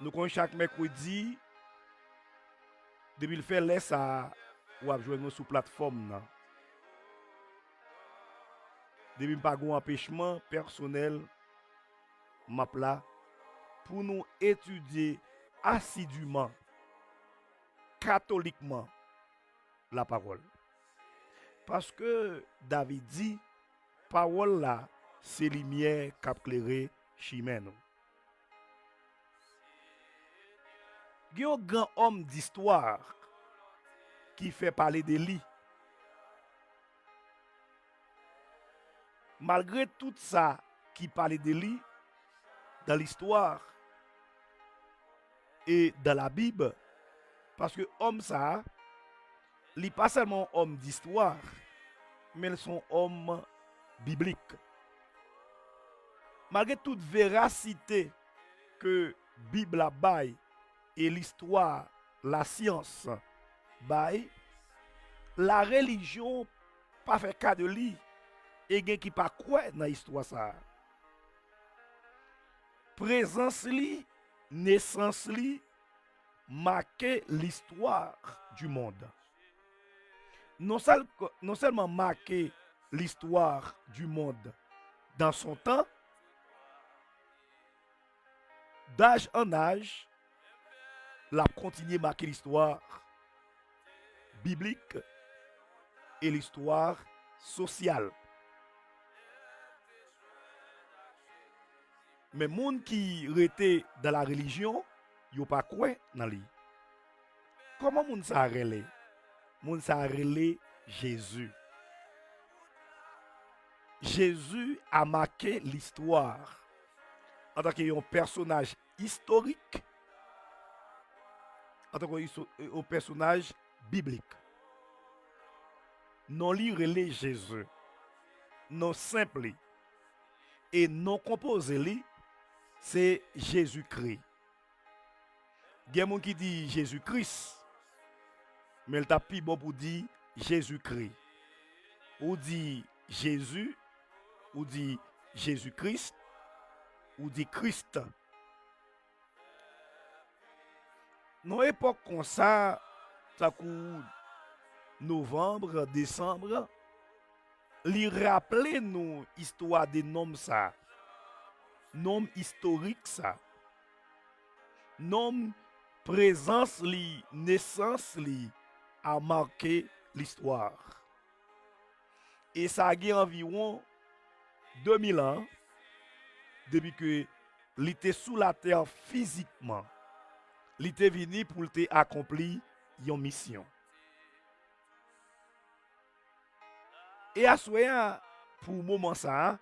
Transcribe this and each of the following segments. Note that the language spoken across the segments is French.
Nous connaissons chaque mercredi, depuis le fait laisse à ou à jouer sur plateforme là. Depuis pas un empêchement personnel m'a là pour nous étudier assidûment, catholiquement la parole. Parce que David dit, parole là, c'est lumière qui a éclairé chemin nous. Il y a un grand homme d'histoire qui fait parler de lui. Malgré tout ça qui parlait de lui dans l'histoire et dans la Bible, parce que homme ça, il n'est pas seulement homme d'histoire, mais ils sont hommes bibliques. Malgré toute véracité que Bible a bail et l'histoire, la science bail, la religion pas fait cas de lui et gen qui pas quoi dans l'histoire ça. Présence li, naissance li, marqué l'histoire du monde. Non seulement marqué l'histoire du monde dans son temps, d'âge en âge, l'a continué marquer l'histoire biblique et l'histoire sociale. Mais moun qui était dans la religion, yo pas quoi dans lui. Comment moun sa relé? Moun sa relé Jésus. Jésus a marqué l'histoire en tant qu'un personnage historique, en tant qu'un personnage biblique. Non li relé Jésus. Non simple et non composé li, c'est Jésus-Christ. Il y a des gens qui disent Jésus-Christ, mais il t'a plus bon pour dire Jésus-Christ. Ou dit Jésus, ou dit Jésus-Christ, ou dit Christ. Dans l'époque comme ça, ça coûte novembre, décembre, li rappelez nous histoire des noms ça. Nom historique ça. Nom présence li, naissance li a marqué l'histoire. Et ça a eu environ 2000 ans depuis que il était sous la terre physiquement. Il était venu pour accomplir une mission. Et à ce pour le moment ça,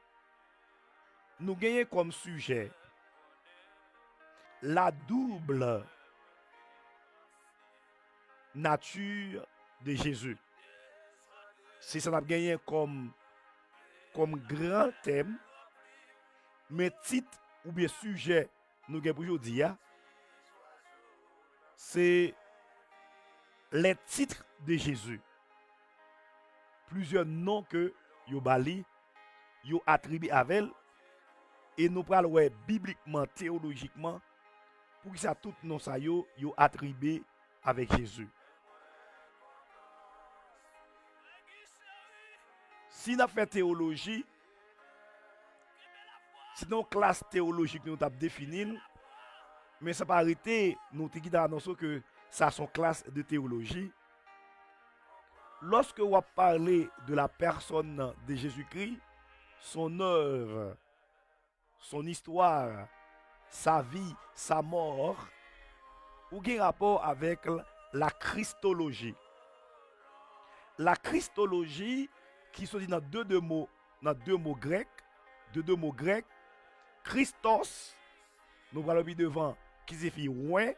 nous gagnons comme sujet la double nature de Jésus. C'est ça qu'on a gagné comme grand thème, mais titre ou bien sujet nous gagnons pour aujourd'hui, c'est les titres de Jésus. Plusieurs noms que yo bali, yo attribué avec elle, et nous parlons bibliquement, théologiquement, pour que ça tout non ça yo attribué avec Jésus. Si nous fait théologie, c'est une classe théologique que nous avons définie, mais ça pas arrêter nous annoncer que ça sont classe de théologie. Lorsque on parle de la personne de Jésus-Christ, son œuvre, son histoire, sa vie, sa mort, ou un rapport avec la christologie. La christologie qui se dit dans deux mots grecs, Christos, nous allons devant, qui signifie ouin,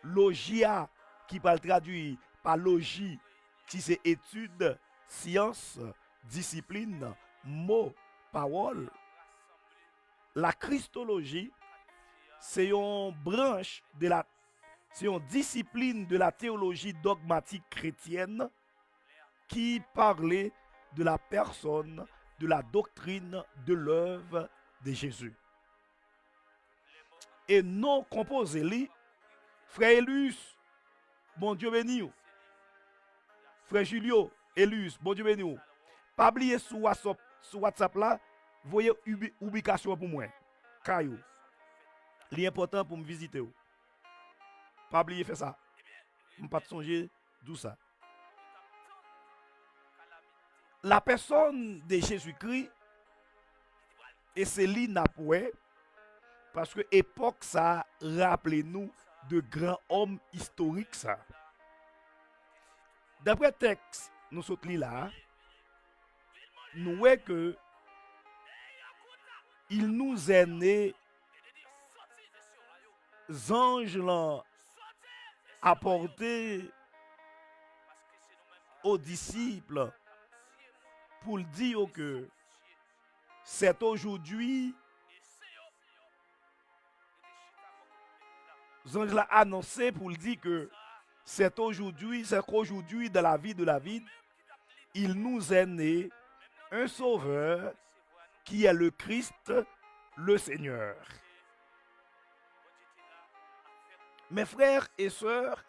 logia, qui peut le traduire par logie, qui c'est étude, science, discipline, mot, parole. La christologie, c'est une branche de la, c'est une discipline de la théologie dogmatique chrétienne qui parlait de la personne, de la doctrine, de l'œuvre de Jésus. et non composé li, frère Elius, bon Dieu béni ou. Frère Julio, Elius, bon Dieu béni ou. Pas oublier sur WhatsApp là, voyez ubication pour moi. Caillou. L'important pour me visiter ou. Pas oublier faire ça. Pas songer d'où ça. La personne de Jésus-Christ et c'est lui n'a point parce que époque ça rappelle nous de grands hommes historiques ça. D'après texte nous sommes là, nous voyons que il nous est né anges là apporté aux disciples pour dire que c'est aujourd'hui, anges l'a annoncé pour dire que c'est qu'aujourd'hui dans la vie de la vie, il nous est né un sauveur qui est le Christ, le Seigneur. Mes frères et sœurs,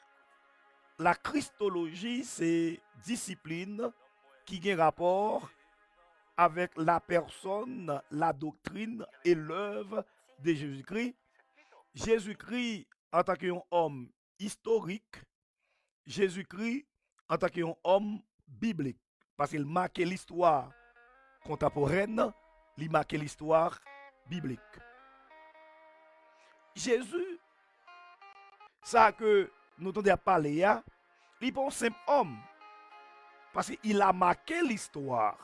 la Christologie, c'est discipline qui a rapport avec la personne, la doctrine et l'œuvre de Jésus-Christ. Jésus-Christ en tant qu'homme historique, Jésus-Christ en tant qu'homme biblique, parce qu'il marque l'histoire contemporaine, il marque l'histoire biblique. Jésus, ça que nous entendons parler, il n'est pas un simple homme, parce qu'il a marqué l'histoire.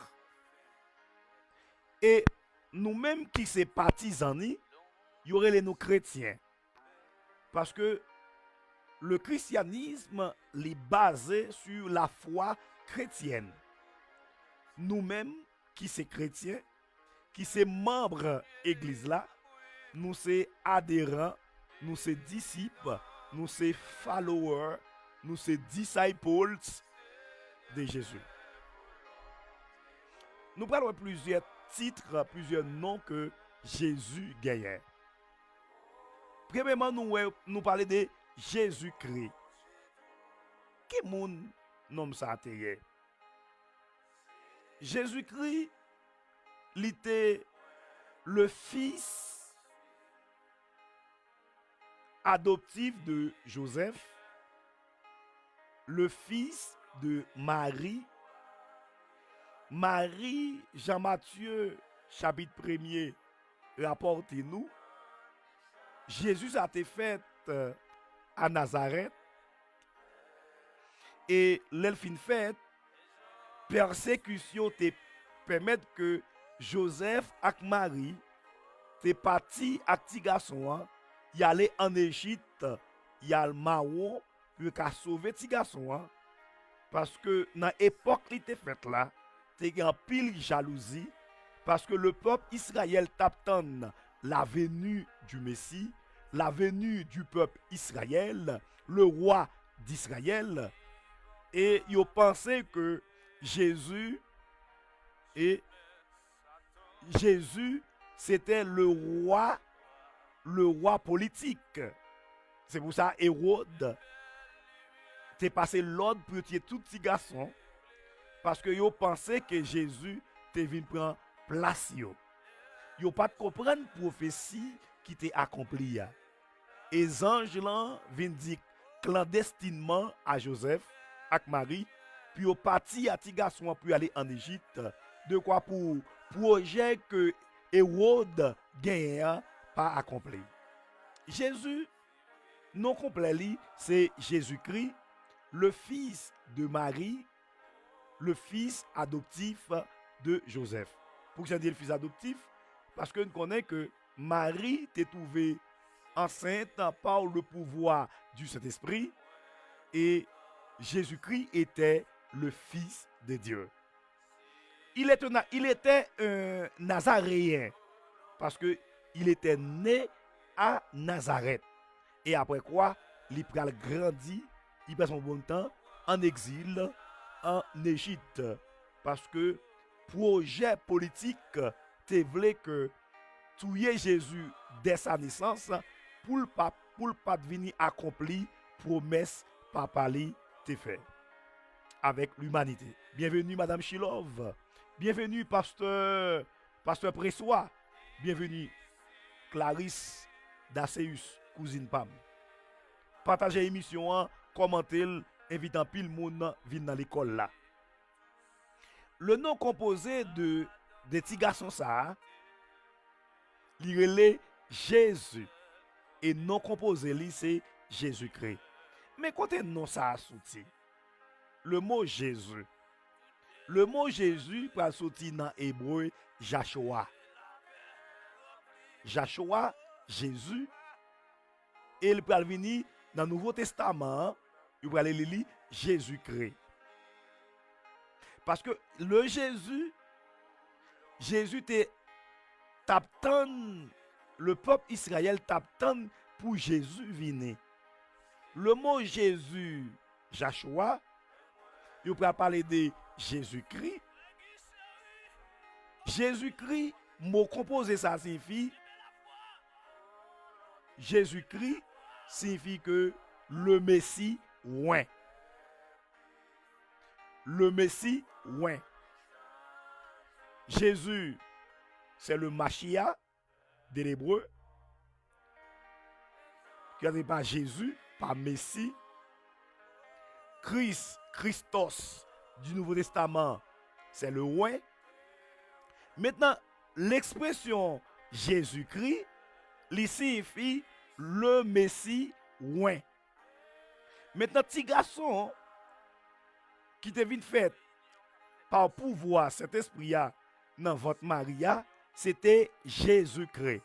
Et nous-mêmes qui sommes partisans, il y aurait les nous chrétiens. Parce que le christianisme est basé sur la foi chrétienne. Nous-mêmes qui sommes chrétiens, qui sommes membres de l'église là, nous sommes adhérents, nous sommes disciples, nous sommes followers, nous sommes disciples de Jésus. Nous parlons de plusieurs titres, plusieurs noms que Jésus gagnait. Premièrement, nous parlons de Jésus-Christ. Qui moun nomme ça teye? Jésus-Christ, il était le fils adoptif de Joseph, le fils de Marie. Marie, Jean-Matthieu, chapitre 1er, rapporte-nous, Jésus a été fait à Nazareth et l'elfin fait, persécution te permet que Joseph et Marie te parti avec ti garçon, y aller en Égypte, y a le Mao pour sauver ti garçon parce que dans l'époque qui était faite là, te gen pile jalousie parce que le peuple Israël t'attend la venue du Messie, la venue du peuple Israël, le roi d'Israël, et ils pensaient que Jésus c'était le roi politique. C'est pour ça Hérode t'est passé l'ordre pour tuer tout petit garçon parce que ils pensaient que Jésus t'est venu prendre place yo. Yo pas comprendre prophétie qui t'est accomplie. Et les anges là viennent dire clandestinement à Joseph avec Marie, puis au parti à ti garçon pour aller en Égypte, de quoi pour projet que Hérode gagne pas accompli. Jésus non complet c'est Jésus-Christ, le fils de Marie, le fils adoptif de Joseph. Pourquoi je dis le fils adoptif? Parce que nous connaissons que Marie t'est trouvée enceinte par le pouvoir du Saint-Esprit et Jésus-Christ était le Fils de Dieu. Il était un Nazaréen parce qu'il était né à Nazareth. Et après quoi, il a grandi, il passe son bon temps en exil en Égypte. Parce que projet politique te voulait que tuer Jésus dès sa naissance pour le pas venir accomplir promesse papa li te fait avec l'humanité. Bienvenue Madame Chilov. Bienvenue pasteur Pressois. Bienvenue Clarisse Daseus, cousine Pam. Partagez l'émission, commentez, invitant pile monde vin dans l'école là. Le nom composé de petits garçons ça, il relève Jésus. Et non composé li c'est Jésus-Christ. Mais quand non ça a sorti, le mot Jésus. Le mot Jésus peut sortir dans hébreu Joshua. Joshua, Jésus, et il peut venir dans le Nouveau Testament, il peut aller lire Jésus-Christ. Parce que le Jésus t'attend, le peuple Israël t'attend pour Jésus venir. Le mot Jésus, Joshua, il peut parler de Jésus-Christ. Jésus-Christ, mot composé, ça signifie Jésus-Christ signifie que le Messie oint. Le Messie oint. Jésus, c'est le Mashiach de l'hébreu. Qui n'est pas Jésus, pas Messie. Christos du Nouveau Testament, c'est le oint. Maintenant, l'expression Jésus-Christ, il signifie le Messie oint. Maintenant, petit garçon qui te vient fait par pouvoir cet esprit-là dans votre Maria, c'était Jésus-Christ.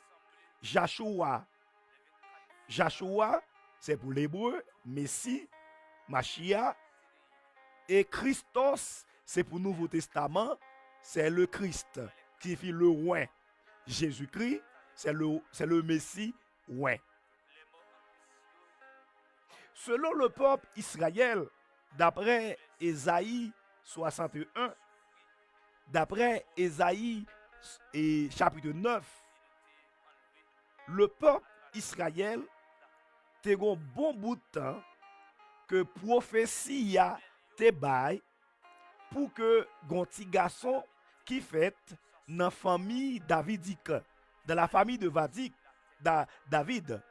Joshua. Joshua, c'est pour l'hébreu, Messie, Mashiach. Et Christos, c'est pour le Nouveau Testament, c'est le Christ, qui signifie le oint. Jésus-Christ, c'est le Messie oint. Selon le peuple Israël, d'après Ésaïe 61, d'après Ésaïe chapitre 9, le peuple Israël te un bon bout de temps que prophétie a te bail pour que gonti garçon qui fait dans la famille davidique, dans la famille de David.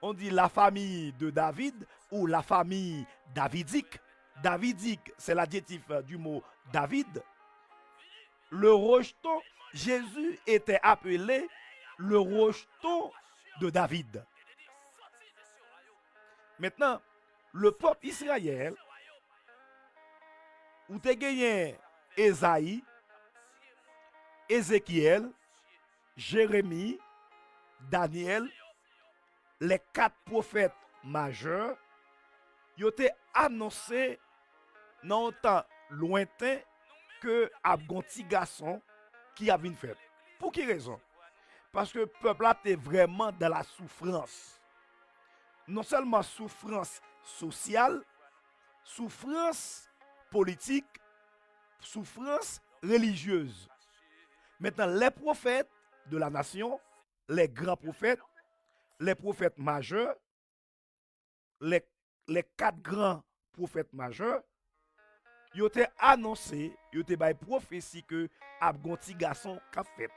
On dit la famille de David ou la famille davidique. Davidique, c'est l'adjectif du mot David. Le rejeton, Jésus était appelé le rejeton de David. Maintenant, le peuple Israël, où tu as gagné Ésaïe, Ézéchiel, Jérémie, Daniel, les 4 prophètes majeurs, ils ont annoncé dans un temps lointain que un petit garçon qui a une fête. Pour quelle raison? Parce que le peuple était vraiment dans la souffrance. Non seulement souffrance sociale, souffrance politique, souffrance religieuse. Maintenant, les prophètes de la nation, les grands prophètes, les prophètes majeurs, les 4 grands prophètes majeurs, ils ont annoncé, ils ont prophétie que un petit garçon qu'a fait.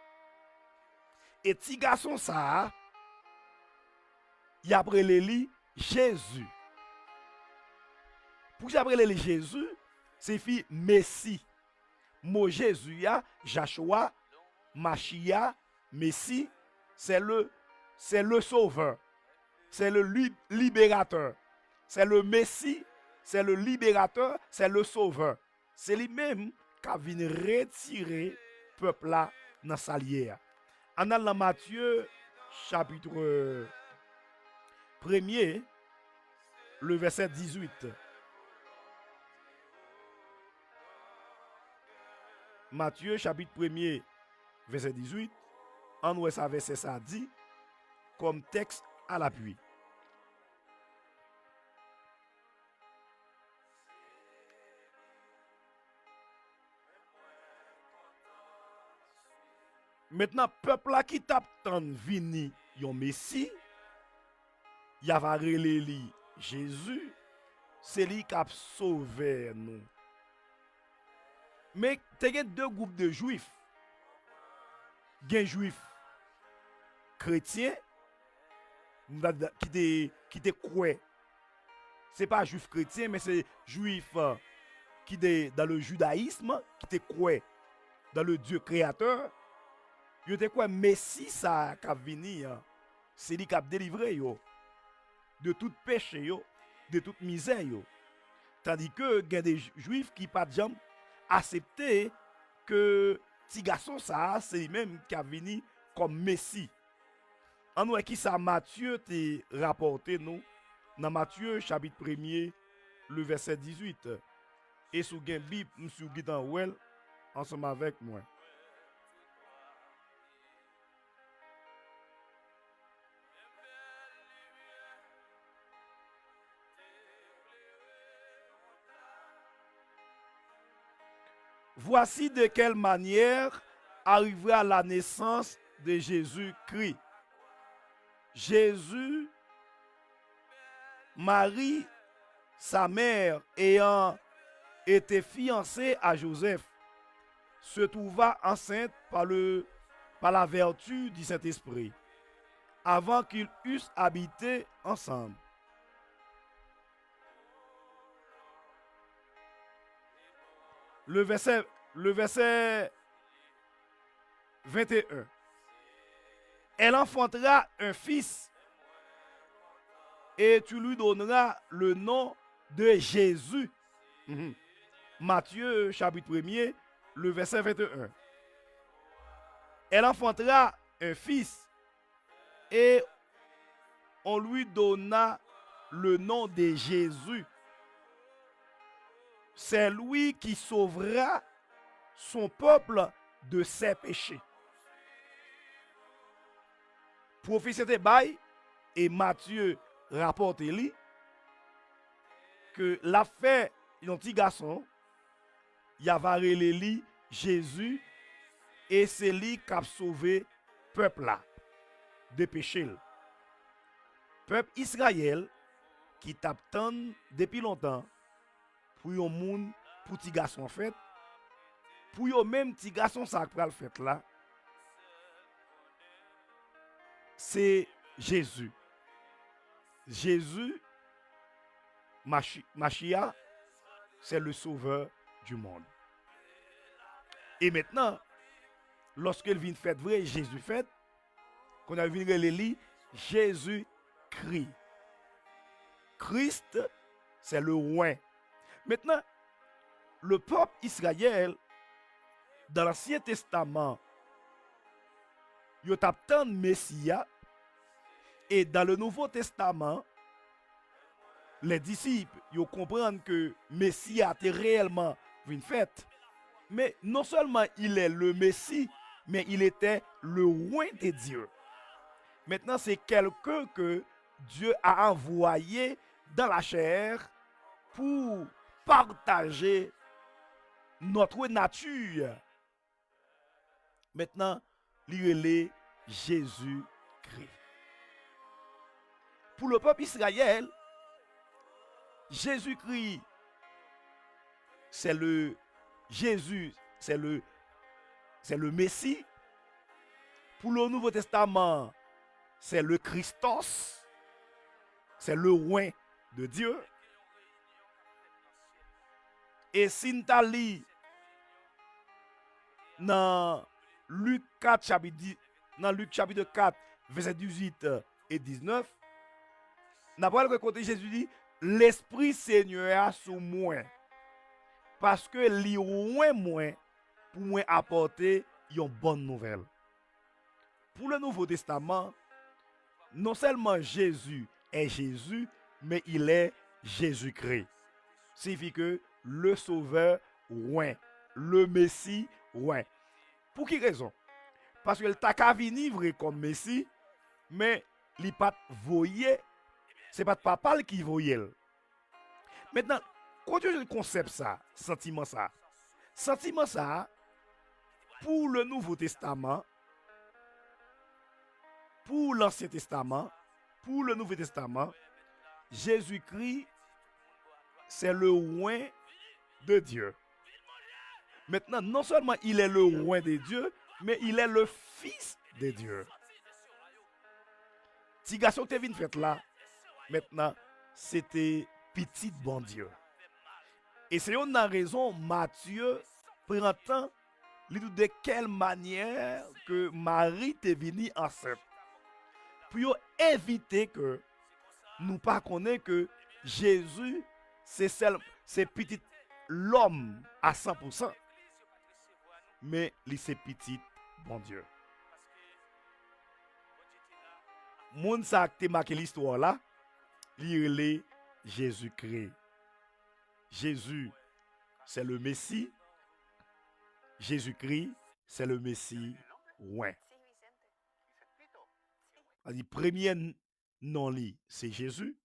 Et petit garçon ça, il a appelé Jésus. Pour qu'il appelle Jésus, c'est fille Messie. Mot Jésus, Joshua, Mashiach, Messie, c'est le sauveur. C'est le libérateur. C'est le Messie, c'est le libérateur, c'est le sauveur. C'est lui-même qui a venu retirer le peuple là dans sa lière. En allant dans Matthieu, chapitre 1er, le verset 18. Matthieu, chapitre 1er, verset 18. En ouest, ça verset ça dit, comme texte à l'appui. Maintenant, peuple là qui tape tant vini yon Messie, y a relé li Jésus, c'est lui qui a sauvé nous. Mais il y a deux groupes de juifs. Il y a des juifs chrétiens qui te croient. Ce n'est pas juif chrétien, mais c'est juif qui est dans le judaïsme, qui te croient dans le Dieu créateur. Yo te croient Messie ça qui a venu, c'est lui qui a délivré yo de tout péché yo, de toute misère yo. Tandis que il y a des juifs qui pas jamais accepté que petit garçon ça c'est lui-même qui a venu comme Messie. En nous qui ça Matthieu te rapporté nous dans Matthieu chapitre 1er le verset 18 et sous gen Bible monsieur Guidan Well ensemble avec moi. Voici de quelle manière arrivera la naissance de Jésus-Christ. Jésus, Marie, sa mère, ayant été fiancée à Joseph, se trouva enceinte par la vertu du Saint-Esprit, avant qu'ils eussent habité ensemble. Le verset 21. Elle enfantera un fils et tu lui donneras le nom de Jésus. Matthieu chapitre 1er, le verset 21. Elle enfantera un fils et on lui donna le nom de Jésus. C'est lui qui sauvera son peuple de ses péchés. Prophétie de bail et Matthieu rapporte lui que l'a fait un petit garçon, il a varélé lui Jésus et c'est lui qui a sauvé peuple là de péché. Peuple Israël qui t'attend depuis longtemps pour un monde pour petit garçon fait pour un même petit garçon ça pral fait là c'est Jésus. Jésus Machia c'est le sauveur du monde. Et maintenant lorsqu'il vient faire vrai Jésus fait qu'on a vu relire Jésus Christ. Christ c'est le roi. Maintenant, le peuple Israël, dans l'Ancien Testament, il attend Messia, et dans le Nouveau Testament, les disciples ils comprennent que Messia est réellement une fête. Mais non seulement il est le Messie, mais il était le roi de Dieu. Maintenant, c'est quelqu'un que Dieu a envoyé dans la chair pour partager notre nature. Maintenant, l'île Jésus-Christ. Pour le peuple Israël, Jésus-Christ, c'est le Jésus, c'est le Messie. Pour le Nouveau Testament, c'est le Christos, c'est le roi de Dieu. Et si nous allons dans Luc chapitre 4, verset 18 et 19, nous avons le côté Jésus dit, l'Esprit Seigneur sous moi, parce que li ouin moi pour moi apporter une bonne nouvelle. Pour le Nouveau Testament, non seulement Jésus est Jésus, mais il est Jésus-Christ. Signifie que le Sauveur, ouais, le Messie, ouais. Pour quelle raison? Parce que le t'a venu vrai comme Messie, mais il pas voyé, c'est pas papa qui voyait. Maintenant, quand tu le concept ça, sentiment ça, pour le Nouveau Testament, pour l'Ancien Testament, pour le Nouveau Testament, Jésus-Christ, c'est le roi de Dieu. Maintenant, non seulement il est le roi de Dieu, mais il est le fils de Dieu. Si garçon te vin fait là, maintenant, c'était petit bon Dieu. Et c'est une raison, Matthieu prend temps, de quelle manière que Marie te venu enceinte. Pour éviter que nous pas connaître que Jésus, c'est petit l'homme à 100%, mais c'est petit bon Dieu. Moun sa te marqué l'histoire là, li Jésus-Christ. Jésus, c'est le Messie. Jésus-Christ, c'est le Messie. Ouais. Premier nom li, c'est Jésus.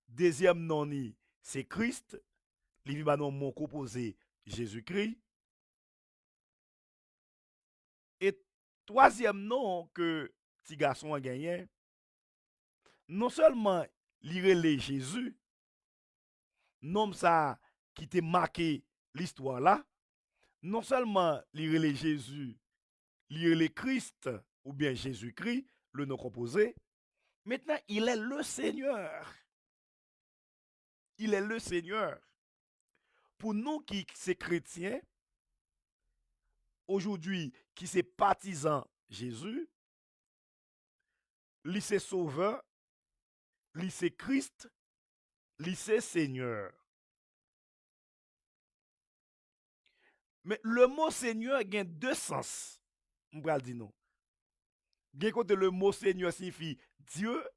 Deuxième nom li, c'est Christ. Li vi banon mon composé Jésus-Christ. Et troisième nom que petit garçon a gagné, non seulement li relè Jésus, nom ça qui te marqué l'histoire là, non seulement li relè Jésus, li relè Christ ou bien Jésus-Christ, le nom composé, maintenant il est le Seigneur. Il est le Seigneur. Pour nous qui sommes chrétiens, aujourd'hui, qui sommes partisans Jésus, lui c'est sauveur, lui c'est Christ, lui c'est Seigneur. Mais le mot Seigneur a deux sens. On va dire non. Côté le mot Seigneur signifie Dieu.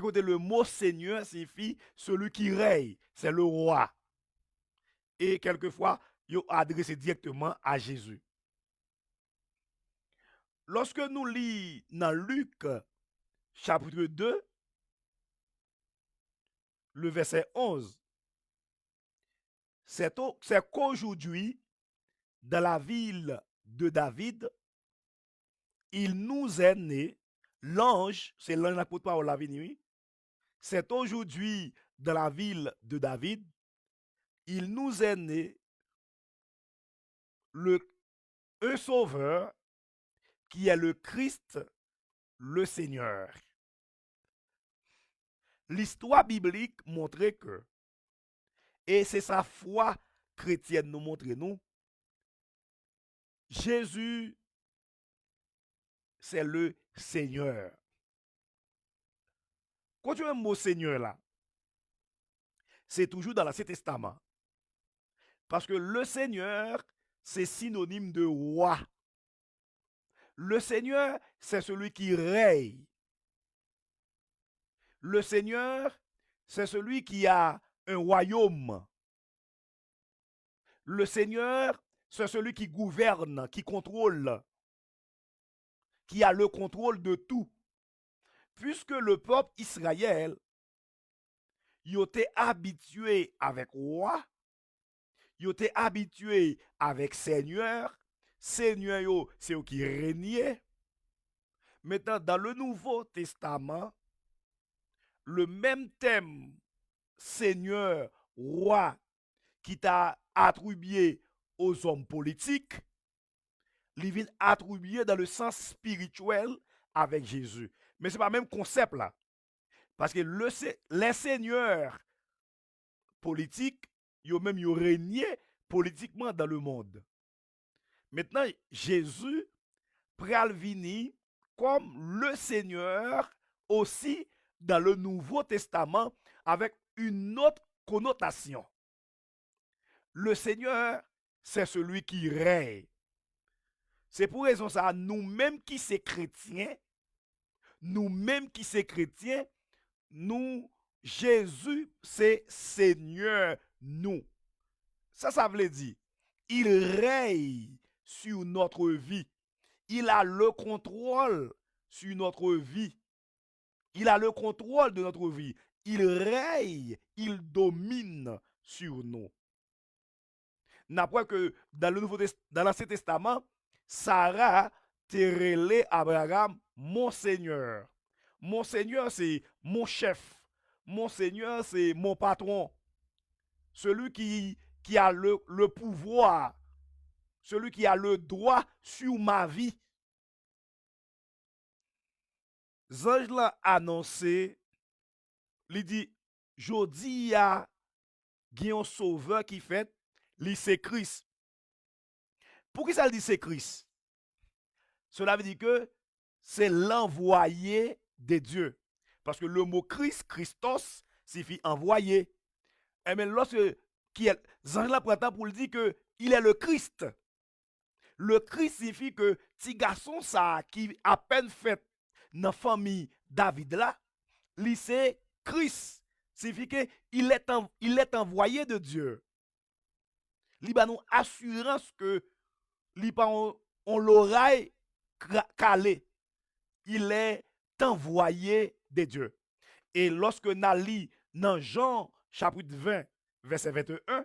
Côté le mot Seigneur signifie celui qui règne, c'est le roi. Et quelquefois, il est adressé directement à Jésus. Lorsque nous lisons dans Luc, chapitre 2, le verset 11, c'est qu'aujourd'hui, dans la ville de David, il nous est né, l'ange, c'est l'ange la porte-parole la nuit, c'est aujourd'hui dans la ville de David, il nous est né un sauveur qui est le Christ, le Seigneur. L'histoire biblique montre que, et c'est sa foi chrétienne nous montre nous, Jésus, c'est le Seigneur. Quand tu as un mot Seigneur là, c'est toujours dans l'Ancien Testament. Parce que le Seigneur, c'est synonyme de roi. Le Seigneur, c'est celui qui règne. Le Seigneur, c'est celui qui a un royaume. Le Seigneur, c'est celui qui gouverne, qui contrôle, qui a le contrôle de tout. Puisque le peuple Israël, il était habitué avec roi, il était habitué avec Seigneur. Seigneur, c'est eux qui régnaient. Maintenant, dans le Nouveau Testament, le même thème, Seigneur, roi, qui t'a attribué aux hommes politiques, il vient attribué dans le sens spirituel avec Jésus. Mais ce n'est pas le même concept là. Parce que les seigneurs politiques, ils ont même régné politiquement dans le monde. Maintenant, Jésus pral venir comme le Seigneur aussi dans le Nouveau Testament avec une autre connotation. Le Seigneur, c'est celui qui règne. C'est pour raison ça, nous-mêmes qui sommes chrétiens, nous, Jésus, c'est Seigneur, nous. Ça veut dire, il règne sur notre vie. Il a le contrôle sur notre vie. Il a le contrôle de notre vie. Il règne, il domine sur nous. N'après que dans l'Ancien Testament, Sarah te relé Abraham, mon Seigneur. Mon Seigneur, c'est mon chef. Mon Seigneur, c'est mon patron. Celui qui a le pouvoir. Celui qui a le droit sur ma vie. Zange l'a annoncé, il dit, jodi y a un sauveur qui fait, li c'est Christ. Pour qui ça dit c'est Christ? Cela veut dire que c'est l'envoyé de Dieu. Parce que le mot Christ, Christos, signifie envoyé. Et bien, lorsque Zange l'a pris pour le dire que il est le Christ. Le Christ signifie que petit garçon ça qui à peine fait dans la famille David là, lui c'est Christ. Signifie qu'il est envoyé de Dieu. Il a nous assurance que on l'oreille calé. Il est envoyé de Dieu. Et lorsque nous lisons dans Jean chapitre 20, verset 21,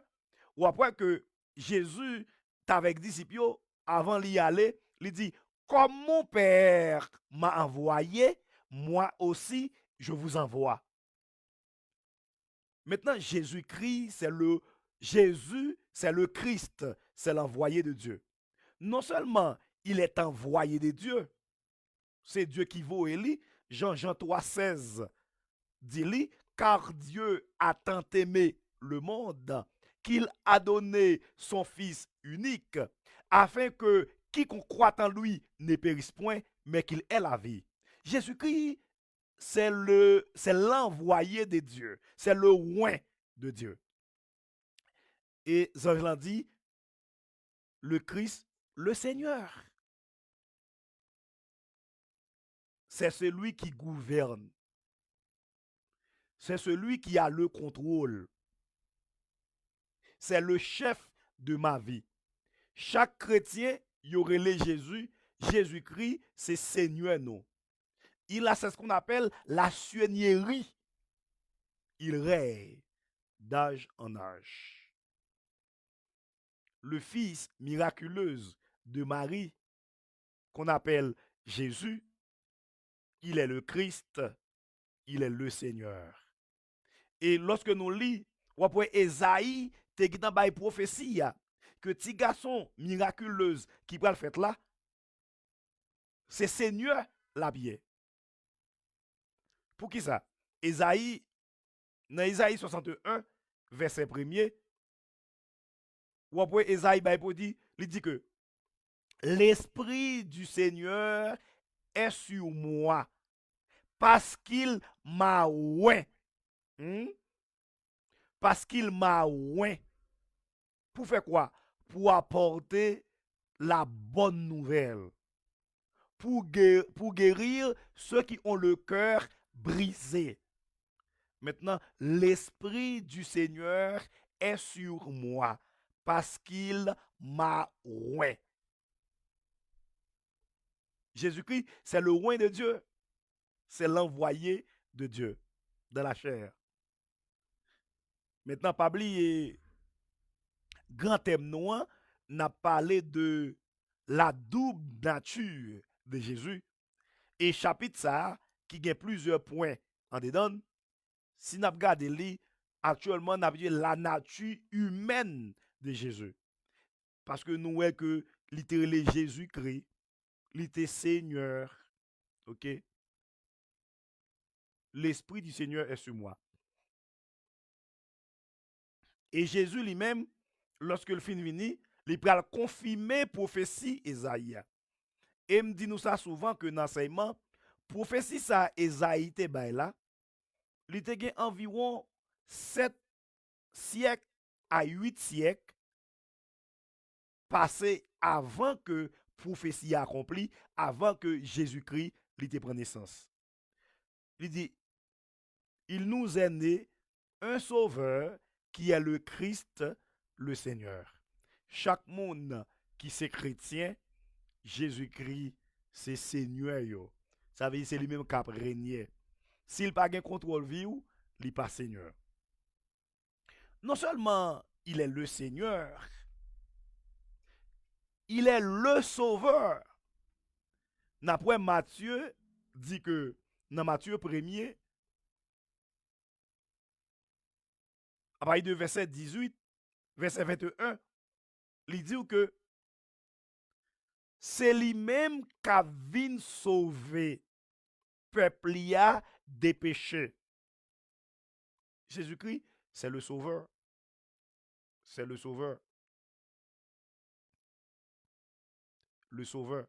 ou après que Jésus est avec disciples, avant d'y aller, il dit, comme mon Père m'a envoyé, moi aussi, je vous envoie. Maintenant, Jésus-Christ, c'est le Christ, c'est l'envoyé de Dieu. Non seulement il est envoyé de Dieu, c'est Dieu qui vaut Élie. Jean 3,16 dit, car Dieu a tant aimé le monde qu'il a donné son Fils unique, afin que quiconque croit en lui ne périsse point, mais qu'il ait la vie. Jésus-Christ, c'est l'envoyé de Dieu, c'est le oint de Dieu. Et Zangelan dit, le Christ, le Seigneur. C'est celui qui gouverne. C'est celui qui a le contrôle. C'est le chef de ma vie. Chaque chrétien, y aurait les Jésus, Jésus-Christ, c'est Seigneur non. Il a ce qu'on appelle la seigneurie. Il règne d'âge en âge. Le fils miraculeux de Marie, qu'on appelle Jésus, il est le Christ, il est le Seigneur. Et lorsque nous lisons, après Esaïe, te dit dans la prophétie, que petit garçon miraculeux qui va le faire là, c'est Seigneur la bien. Pour qui ça? Esaïe, dans Esaïe 61, verset 1er, ou après Esaïe il dit que l'Esprit du Seigneur est sur moi parce qu'il m'a oint. Parce qu'il m'a oint. Pour faire quoi? Pour apporter la bonne nouvelle. Pour guérir ceux qui ont le cœur brisé. Maintenant, l'Esprit du Seigneur est sur moi parce qu'il m'a oint. Jésus-Christ, c'est le oint de Dieu. C'est l'envoyé de Dieu dans la chair. Maintenant, pas oublier, grand thème noir, n'a parlé de la double nature de Jésus. Et chapitre ça, qui a plusieurs points en dedans, si nous regardons actuellement, nous avons la nature humaine de Jésus. Parce que nous voyons que littéralement Jésus-Christ, il était Seigneur. Ok? L'Esprit du Seigneur est sur moi. Et Jésus lui-même, lorsque le fin vini, il peut confirmer prophétie Esaïe. Et me dit nous ça souvent que dans l'enseignement, prophétie ça Esaïe te bay là, il était environ 7 siècles à 8 siècles passés avant que prophétie accomplie, avant que Jésus-Christ lui prenne naissance. Il dit, il nous est né un sauveur qui est le Christ, le Seigneur. Chaque monde qui c'est chrétien, Jésus-Christ, c'est Seigneur. Yo. Ça veut dire c'est lui-même qui a régné. S'il n'a pas de contrôle vie, il n'est pas Seigneur. Non seulement il est le Seigneur, il est le Sauveur. D'après Matthieu, dit que dans Matthieu 1er, à partir de verset 18, verset 21, il dit que c'est lui-même qui a venu sauver peuple des péchés. Jésus-Christ, c'est le sauveur. C'est le sauveur. Le sauveur.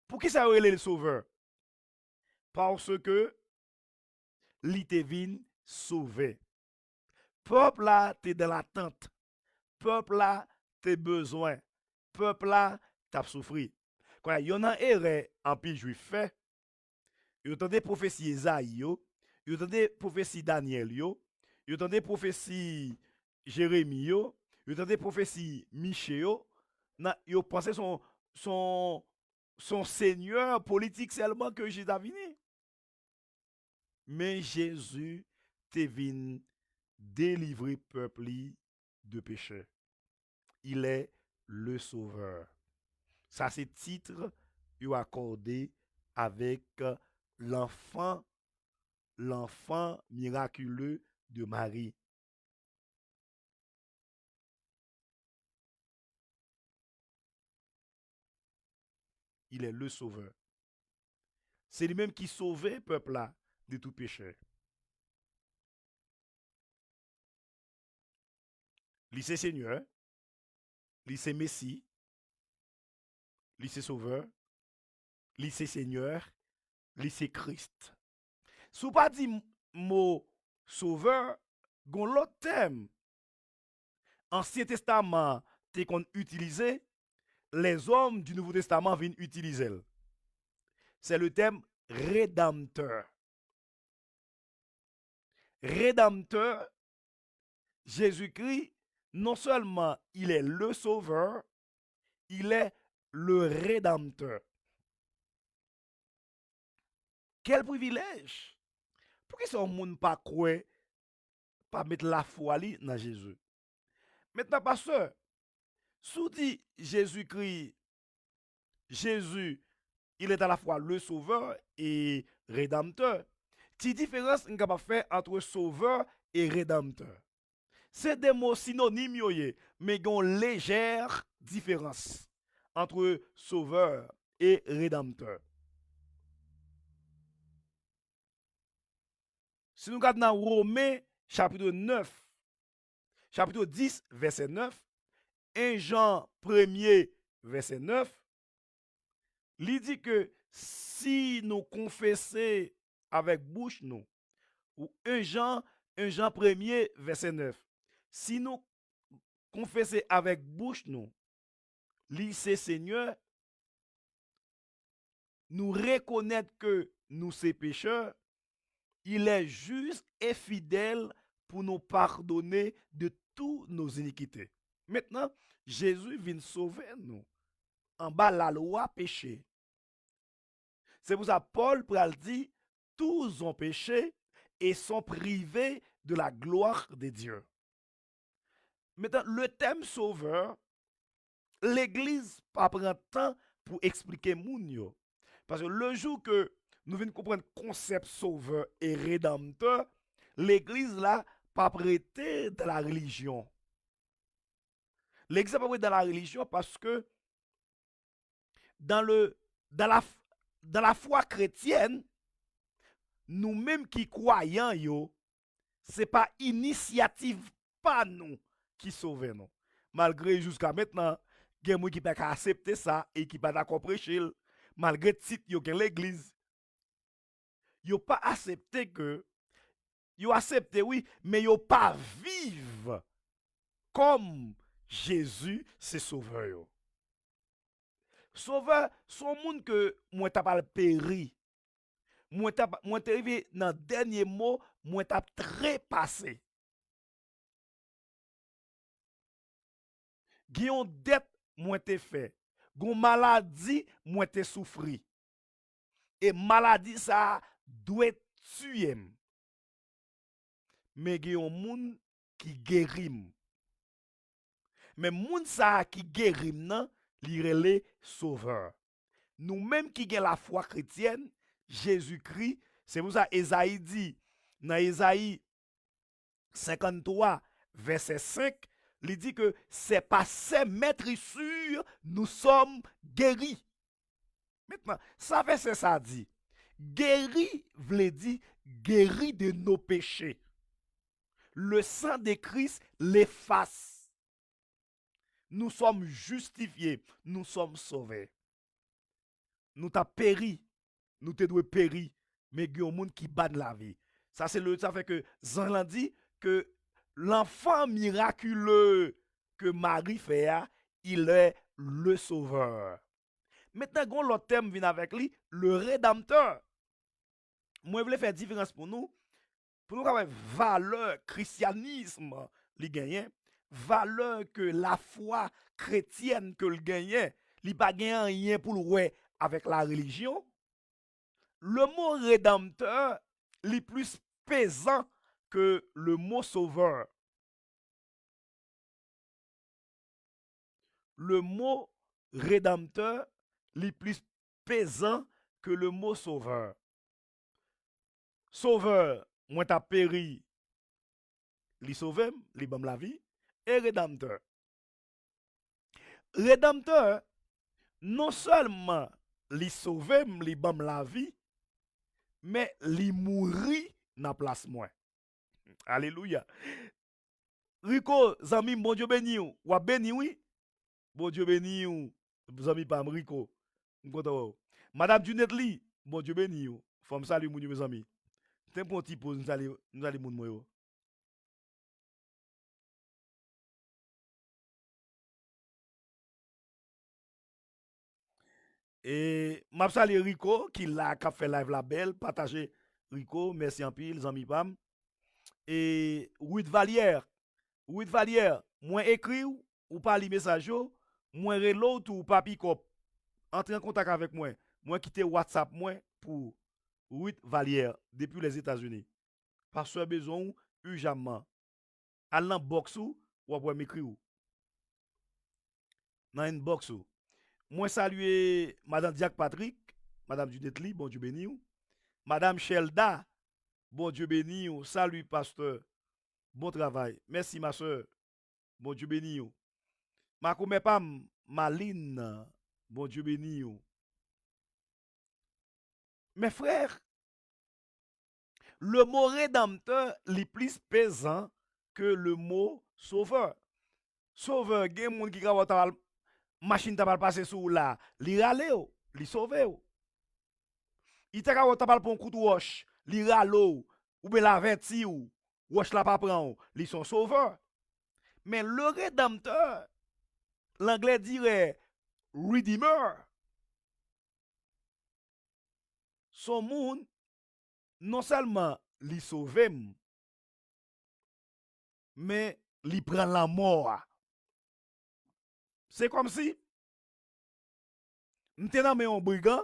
Pour qui ça aurait le sauveur? Parce que il te vient sauver. Peuple là, t'es dans l'attente. Peuple là, t'es besoin. Peuple là, t'as souffert. Quand il y en a erreur en pays juif fait, il y a des prophéties Isaïe, il y a des prophéties Daniel, il y a des prophéties Jérémie, il y a des prophéties Michée, il pensé son seigneur politique seulement que Jésus a venu. Mais Jésus te venu délivrer peuple de péché. Il est le sauveur. Ça, c'est titre qu'il a accordé avec l'enfant miraculeux de Marie. Il est le sauveur. C'est lui-même qui sauvait le peuple là de tout péché. Il c'est Seigneur, il c'est Messie, il c'est Sauveur, il c'est Seigneur, il c'est Christ. Si vous pas dit mot Sauveur, gon l'autre terme. Ancien Testament, t'es qu'on utilisé, les hommes du Nouveau Testament viennent utiliser. C'est le terme rédempteur. Rédempteur, Jésus-Christ, non seulement il est le sauveur, il est le rédempteur. Quel privilège! Pourquoi ce monde pas croire, pas mettre la foi dans Jésus? Maintenant, pasteur, sous dit Jésus-Christ, Jésus, il est à la fois le sauveur et rédempteur. Quelle différence on capable faire entre sauveur et rédempteur? C'est des mots synonymes, mais il y a une légère différence entre sauveur et rédempteur. Si nous regardons dans Romains chapitre 9, chapitre 10, verset 9, 1 Jean 1er, verset 9, il dit que si nous confessons avec bouche nous, ou 1 Jean 1er, verset 9, si nous confessons avec bouche nous, lycée Seigneur, nous reconnaître que nous sommes pécheurs, il est juste et fidèle pour nous pardonner de toutes nos iniquités. Maintenant, Jésus vient sauver nous. En bas, la loi péché. C'est pour ça que Paul dit, tous ont péché et sont privés de la gloire de Dieu. Maintenant, le thème sauveur, l'Église pas prend temps pour expliquer moun. Parce que le jour que nous venons comprendre le concept sauveur et rédempteur, l'Église là pas prêté dans la religion. L'Église pas prêté dans la religion parce que dans la foi chrétienne, nous-mêmes qui croyons, ce n'est pas initiative pas nous qui sauvons nous. Malgré jusqu'à maintenant, il y a des gens qui ne peuvent pas accepter ça et qui ne peuvent pas d'accord prêcher. Malgré le titre de l'église, ils n'ont pas accepté que, ils ont accepté oui, mais ils n'ont pas vivre comme Jésus, c'est sauveur. Sauveur, son monde que moi t'as pas péri. Moi t'as arrivé dans le dernier mot, moi t'as trépassé. Guyon dette, moi t'ai fait. Gon maladie, moi t'ai souffri. Et maladie ça doit tuer. Mais guyon moun qui guérit. Mais moun ça qui guérit nan, li relé sauveur. nous-mêmes qui avons la foi chrétienne, Jésus-Christ, c'est pour ça Esaïe dit, dans Esaïe 53, verset 5, il dit que c'est par ces maîtrisures nous sommes guéris. Maintenant, ça verset ça dit, guéri veut dire guéri de nos péchés. Le sang de Christ l'efface. Nous sommes justifiés, nous sommes sauvés. Nous t'as péri, nous te doit péri, mais il y a un monde qui bat de la vie. Ça fait que Jean dit que l'enfant miraculeux que Marie fait, il est le sauveur. Maintenant, l'autre thème vient avec lui, le rédempteur. Moi, je voulais faire différence pour nous avoir valeur christianisme, li gagne, valeur que la foi chrétienne que le gagne, li pas gagne rien pour le avec la religion. Le mot rédempteur est plus pesant que le mot sauveur. Le mot rédempteur est plus pesant que le mot sauveur. Sauveur, moi t'as péri, li sauve, li bam la vie, et rédempteur. Rédempteur, non seulement li sauve, li bam la vie, mais li mouri dans place moi. Alléluia. Rico, zami, bon Dieu béni ou. Ou béni oui. Bon Dieu béni ou. Zami pam Rico. Madame Junette Li, bon Dieu béni ou. Femme salut mon mes amis. T'es pour un petit pause, nous allons moun moi. Et m'a salé Rico qui l'a fait live la belle, partager Rico, merci en pile, zami pam. Et Ruth Valière, moi écrit ou pas li message moi relo ou pas pick up. Entrez en contact avec moi. Moi quitter WhatsApp moi pour Ruth Valière depuis les États-Unis. Pasteur besoin urgemment. Al dans box ou après m'écrire ou. Dans une box ou. Moi saluer madame Diak Patrick, madame Judith Lee, bon Dieu béni ou. Madame Shelda, bon Dieu béni ou. Salut pasteur. Bon travail. Merci ma soeur. Bon Dieu béni ou. Ma pam Maline, bon Dieu béni ou. Mes frères, le mot rédempteur est plus pesant que le mot sauveur. Sauveur, il y a des gens qui ont la machine qui passer sous là, li rale ou, li sauve ou. Il t'a capable pour un coup de roche, li rale ou bien la verti ou, roche la pas prend ou, li sont sauveurs. Mais le rédempteur, l'anglais dirait redeemer. Son monde, non seulement li sauve, mais li prend la mort. C'est comme si, nous avons un brigand,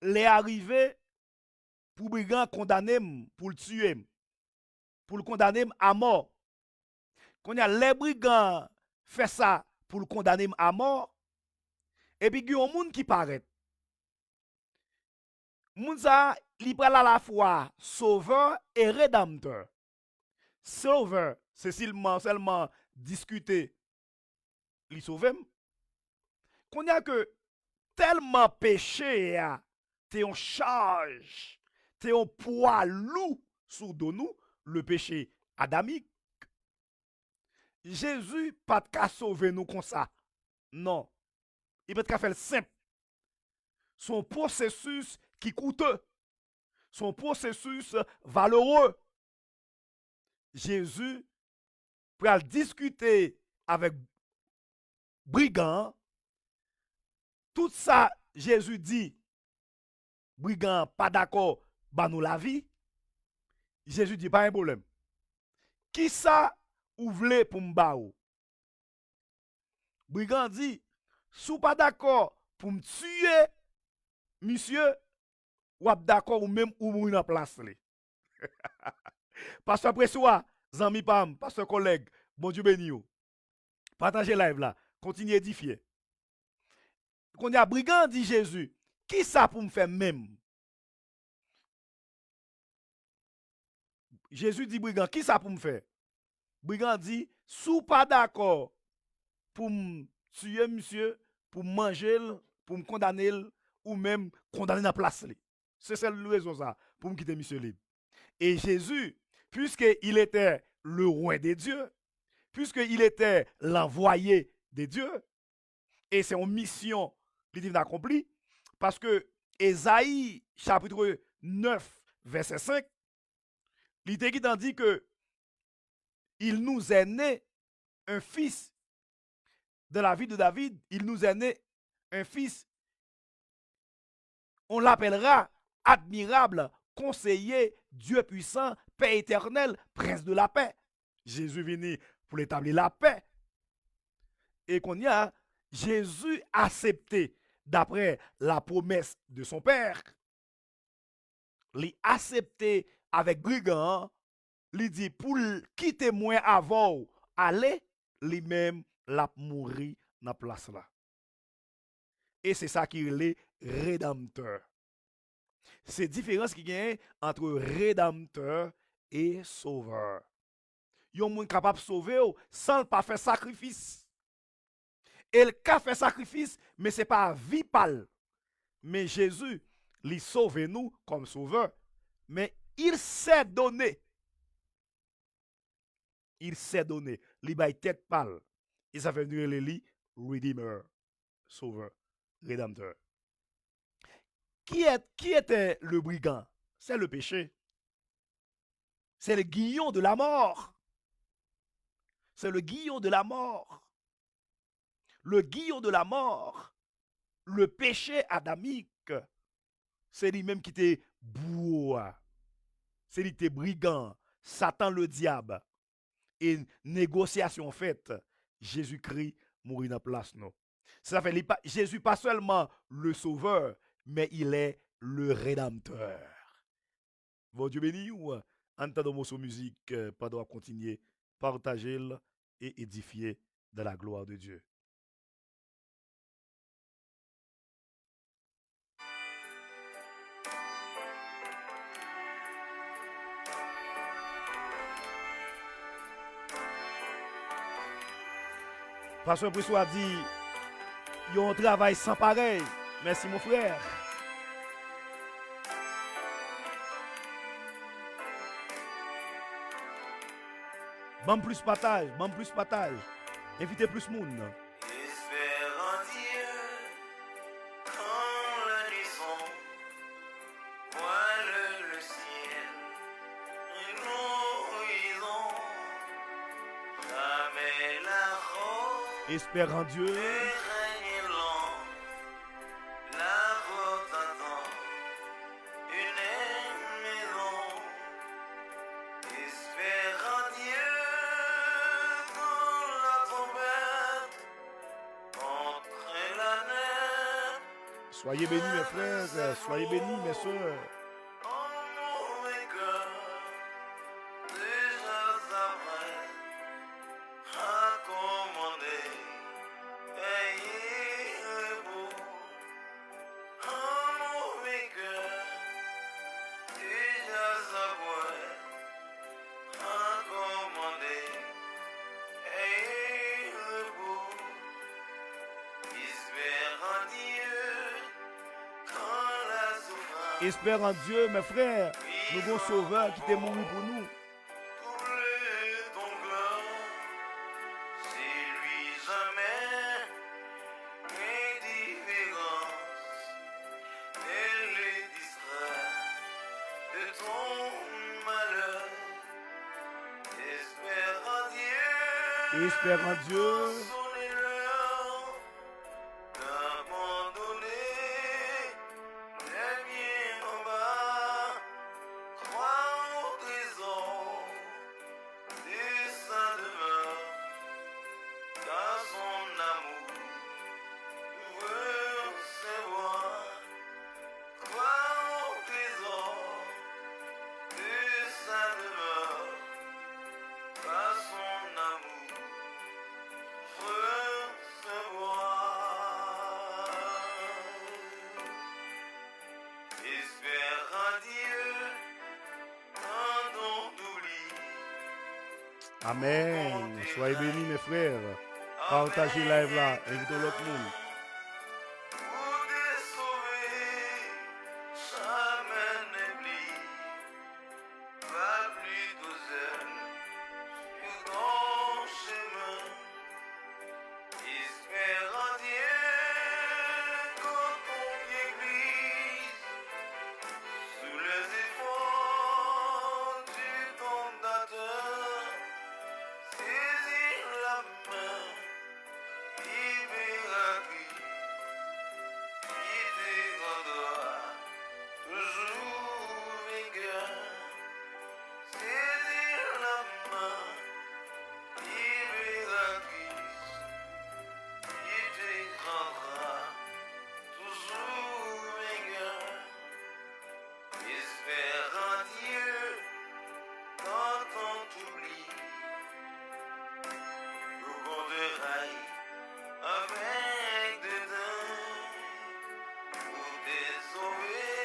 les arrivé pour brigand condamner pour le tuer, pour le condamner à mort. Quand les brigands fait ça pour le condamner à mort, et puis il y a un monde qui paraît. Moun sa, li pral à la fois sauveur et rédempteur. Sauveur, c'est seulement discuter, li sauve. Qu'on y a que tellement péché, t'es en charge, t'es en poids lourd sous nous, le péché adamique. Jésus pas de sauver nous comme ça. Non. Il peut faire le simple. Son processus qui coûteux. Son processus valeureux. Jésus pour discuter avec brigand. Tout ça, Jésus dit, brigand pas d'accord, bah nous la vie. Jésus dit pas un problème. Qui ça ou vle pour m'ba ou? Brigand dit, sou pas d'accord pour me tuer, monsieur, ou ap d'accord ou même ou mourir en place. Pasteur Pressois, zami pam, pasteur collègue, bon Dieu béni ou. Partagez live là, continuez édifier. Qu'on y a brigand, dit Jésus, qui ça pour me faire même? Jésus dit brigand, qui ça pour me faire? Brigand dit, sous pas d'accord pour me tuer monsieur, pour manger, pour me condamner, ou même condamner dans la place. C'est celle la raison ça, pour me quitter monsieur libre. Et Jésus, puisqu'il était le roi des dieux, puisqu'il était l'envoyé des dieux, et c'est une mission qui est accomplie, parce que Ésaïe, chapitre 9, verset 5, il dit que il nous est né un fils de la vie de David, il nous est né un fils, on l'appellera admirable, conseiller, Dieu puissant, paix éternelle, prince de la paix. Jésus venu pour établir la paix. Et qu'on y a, Jésus accepté d'après la promesse de son Père. Il accepté avec brigand, il dit pour quitter moi avant, aller, lui-même l'a mourir dans la place là. Et c'est ça qui est le rédempteur. C'est la différence qui gagne entre rédempteur et sauveur. Yon moun capable de sauver sans pas faire sacrifice. Et le cas fait sacrifice, mais ce n'est pas vie pâle. Mais Jésus, il sauve nous comme sauveur. Mais il s'est donné. Il s'est donné. Il a tête pâle. Et ça fait venir le Redeemer, sauveur, rédempteur. Qui était le brigand? C'est le péché. C'est le guillon de la mort. C'est le guillon de la mort. Le guillon de la mort, le péché adamique, c'est lui-même qui était bourreau. C'est lui qui était brigand, Satan le diable. Et négociation faite, Jésus-Christ mourit dans la place. Non. Ça fait Jésus pas seulement le sauveur, mais il est le rédempteur. Bon Dieu béni ou entendons mon musique pendant continuer, partager et édifier de la gloire de Dieu. Pasteur Brissois a dit, il y a un travail sans pareil. Merci mon frère. Bon plus partage, invitez plus de monde. Espère en Dieu. Soyez bénis mes frères, soyez bénis mes soeurs. Espère en Dieu, mes frères, nous avons sauveur qui t'est mort pour nous. Espère en Dieu. Espère en Dieu, quand on t'oublie. Amen. Soyez bénis, mes frères. Partagez live là, invitez l'autre monde. Pour te sauver, jamais n'oublie. Va plutôt seul sur ton chemin. Espère en Dieu quand ton pied glisse sous les efforts du tentateur. Saisis la main libératrice qui te rendra toujours vainqueur. Saisis la main libératrice qui te rendra toujours vainqueur. Espère en Dieu quand on t'oublie. Au bord de rail avec dedans pour te sauver,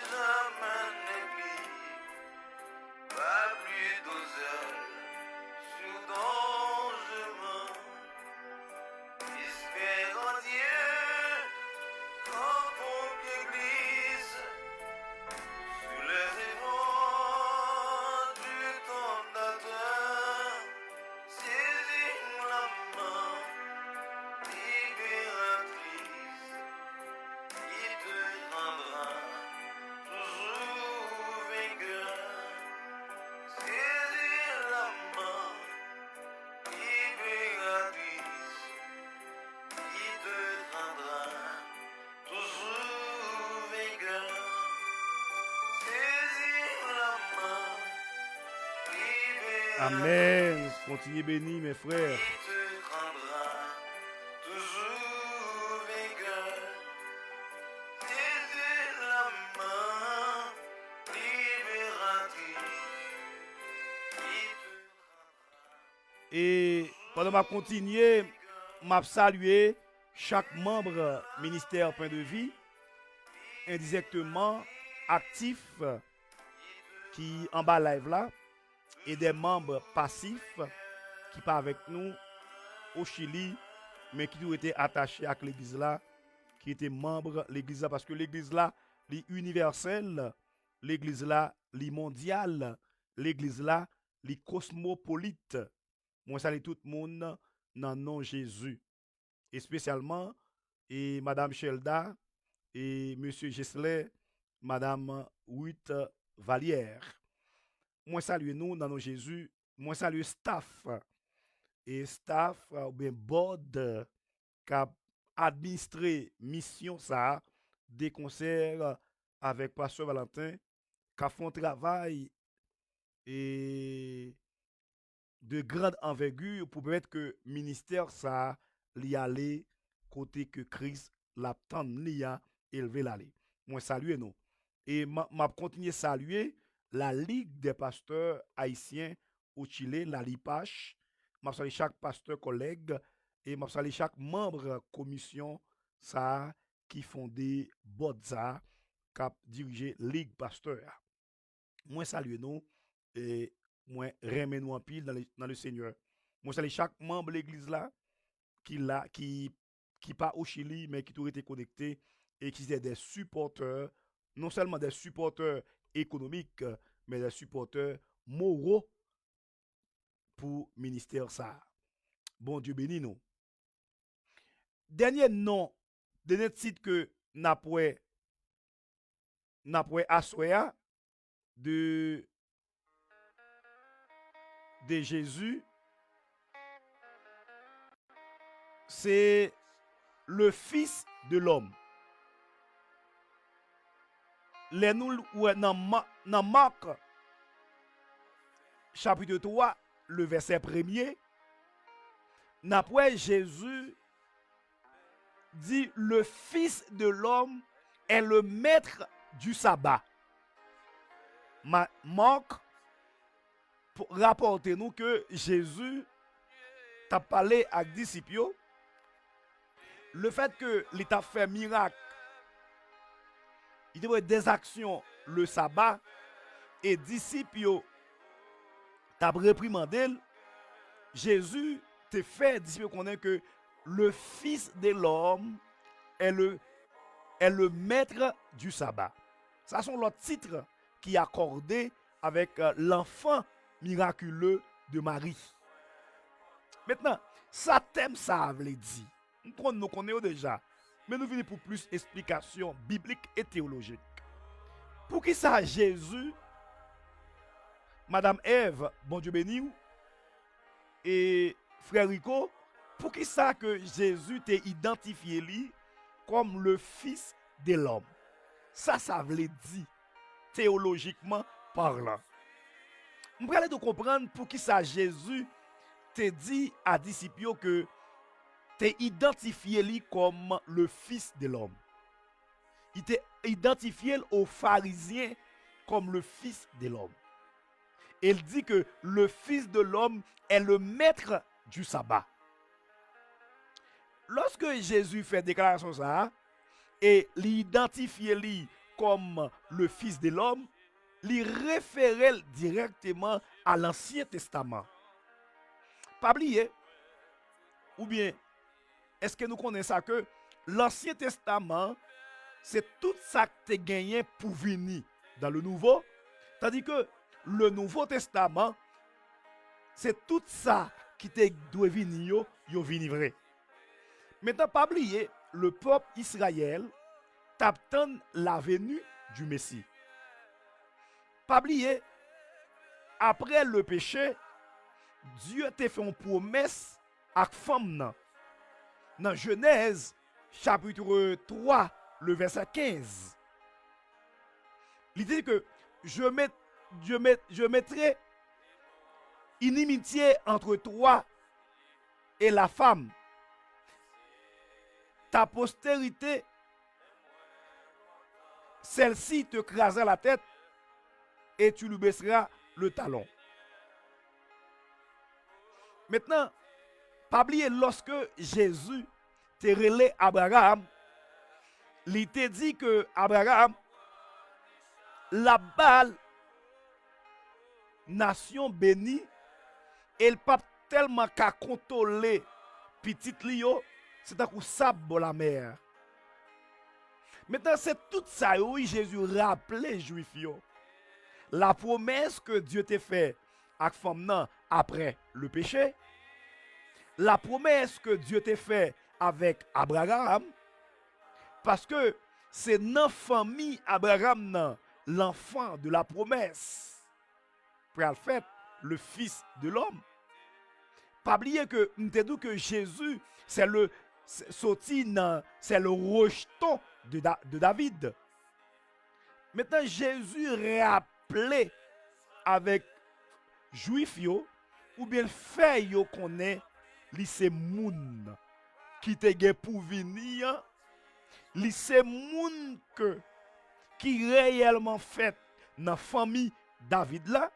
jamais n'oublie. Va plutôt seul sur ton chemin. Espère en Dieu quand ton pied glisse sous les efforts du tentateur. Saisis la main libératrice qui te rendra toujours vainqueur. Saisis la main libératrice qui te rendra toujours vainqueur. Saisis la main libératrice Amen. Continuez bénis, mes frères. qui te rendra toujours vainqueur. Saisis la main libératrice qui te rendra. Et pendant ma continuer, m'a salué chaque membre ministère Pain de Vie, indirectement actif qui en bas live là, et des membres passifs qui pas avec nous au Chili, mais qui ont été attachés à l'église là, qui étaient membres de l'église là, parce que l'église là, est universelle, l'église là, est mondiale, l'église là, est cosmopolite. Moi salue tout le monde dans le nom de Jésus. Et spécialement, et Madame Shelda, et Monsieur Gessler, Madame Ruth Vallière. Moi salue nous dans nos Jésus. Moi salue staff. Et staff, ou bien board, qui a administré mission ça, des concerts avec Pasteur Valentin, qui a fait un travail et de grande envergure pour permettre que le ministère ça l'y aller côté que Christ l'attend l'y a élevé l'aller. Moi saluer nous et m'a continuer saluer la Ligue des pasteurs haïtiens au Chili, la LIPACH. M'a saluer chaque pasteur collègue et m'a saluer chaque membre commission ça qui fondé Bodza cap diriger Ligue pasteur. Moi saluer nous et moi remet nous en pile dans le Seigneur. Moi salue chaque membre de l'église là qui pas au Chili mais qui ont été connectés et qui sont des supporters, non seulement des supporters économiques mais des supporters moraux pour ministère ça. Bon Dieu béni nous. Dernier titre que n'a pas assoya de Jésus, c'est le Fils de l'homme. Les nous dans Marc chapitre 3, le verset 1er, n'après Jésus dit le Fils de l'homme est le maître du sabbat. Marc rapporte nous que Jésus t'a parlé à disciples, le fait que l'État fait miracle il te fait des actions le sabbat et disciples t'a réprimandé. Jésus te fait disciples connaître que le Fils de l'homme est le maître du sabbat. Ça sont les titres qui est accordé avec l'enfant miraculeux de Marie. Maintenant, ça thème ça veut dire. Nous connaissons déjà, mais nous venons pour plus d'explications bibliques et théologiques. Pour qui ça Jésus, Madame Ève, bon Dieu béni, et frère Rico, pour qui ça que Jésus t'a identifié lui comme le Fils de l'homme? Ça veut dire théologiquement parlant. Je vais aller comprendre pour qui ça Jésus t'a dit à disciples que t'a identifié lui comme le Fils de l'homme. Il t'a identifié aux pharisiens comme le Fils de l'homme. Il dit que le Fils de l'homme est le maître du sabbat. Lorsque Jésus fait déclaration ça et l'identifier lui comme le Fils de l'homme, il référait directement à l'Ancien Testament. Pas oublier, ou bien, est-ce que nous connaissons ça que l'Ancien Testament, c'est tout ça que tu as gagné pour venir dans le Nouveau, tandis que le Nouveau Testament, c'est tout ça qui te doit venir, yo venir vrai. Maintenant, pas oublier, le peuple Israël t'attend la venue du Messie. Pas oublier, après le péché, Dieu t'a fait une promesse à la femme. Dans Genèse, chapitre 3, le verset 15. Il dit que je mettrai inimitié entre toi et la femme. Ta postérité, celle-ci te crasera la tête et tu lui baisseras le talon. Maintenant, pas oublier lorsque Jésus te relé Abraham, il te dit que Abraham, la balle, nation bénie, elle pas tellement qu'à contrôler petit lio, c'est un coup sable la mer. Maintenant, c'est tout ça, oui, Jésus rappelait juif yo. La promesse que Dieu t'a fait à femme après le péché, la promesse que Dieu t'a fait avec Abraham, parce que c'est dans la famille Abraham, l'enfant de la promesse, pour le fait, le Fils de l'homme. Pas oublier que nous te dit que Jésus, c'est le rejeton de David. Maintenant, Jésus rappelait avec juif yo, ou bien fait yo connaît li c'est moun qui te gen pour venir, li c'est moun que qui réellement fait dans famille David là.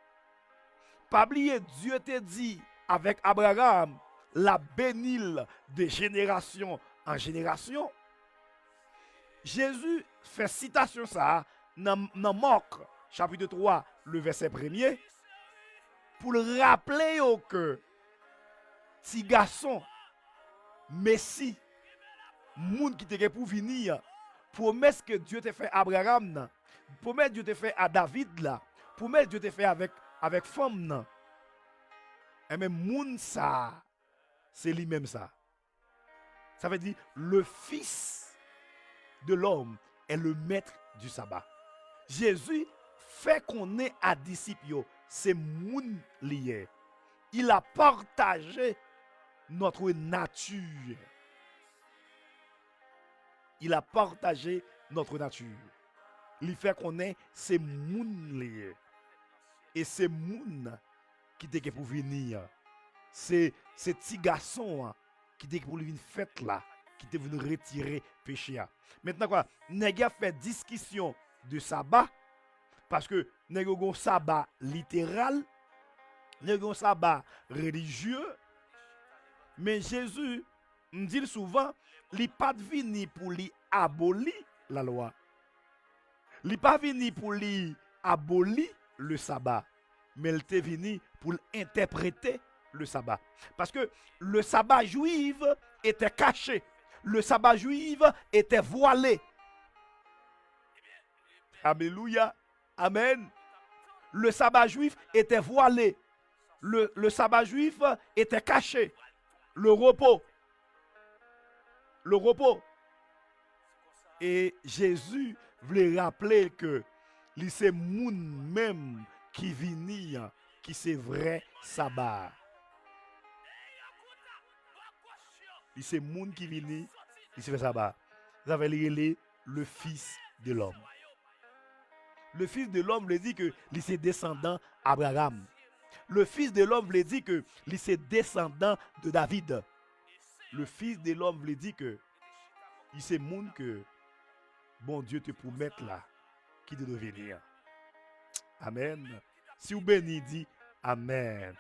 Pas oublier Dieu te dit avec Abraham la bénil de génération en génération. Jésus fait citation ça dans Marc chapitre 3 le verset 1er pour le rappeler que si garçon Messie moun qui te pour venir, promesse que Dieu t'a fait à Abraham, promesse que Dieu t'a fait à David là, promesse que Dieu t'a fait avec femme là. Et même moun ça, c'est lui-même ça. Ça veut dire le Fils de l'homme est le maître du sabbat. Jésus fait qu'on est à disciples, c'est moun lié. Il a partagé notre nature. Il a partagé notre nature. Il fait qu'on est c'est moun lié. Et c'est moun qui était pour venir. C'est petit garçon qui était pour venir fête là, qui était venu retirer péché. Maintenant quoi, nèg a fait discussion de sabbat parce que nèg a sabbat littéral, nèg a sabbat religieux. Mais Jésus me dit souvent, il pas venu pour lui abolir la loi. Il n'est pas venu pour lui abolir le sabbat, mais il était venu pour interpréter le sabbat. Parce que le sabbat juif était caché. Le sabbat juif était voilé. Alléluia. Amen. Le sabbat juif était voilé. Le sabbat juif était caché. Le repos. Le repos. Et Jésus voulait rappeler que c'est moun même qui vini, qui c'est vrai sabbat. C'est moun qui vini, qui c'est vrai sabbat. Vous avez relé le fils de l'homme. Le fils de l'homme veut dire que c'est descendant Abraham. Le fils de l'homme veut dire que c'est descendant de David. Le fils de l'homme veut dire que c'est moun que bon Dieu te promet là, qui de devenir. Amen. Si vous béni, dit Amen.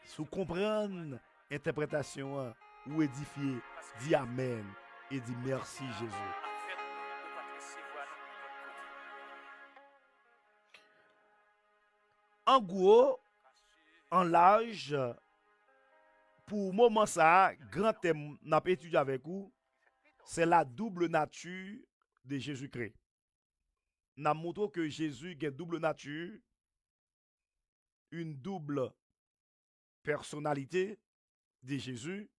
Si vous comprenez l'interprétation ou édifier, dit Amen et dit merci Jésus. En gros, en large, pour moment ça, grand thème n'a pas étudié avec vous, c'est la double nature de Jésus-Christ. N'a montré que Jésus a une double nature, une double personnalité de Jésus.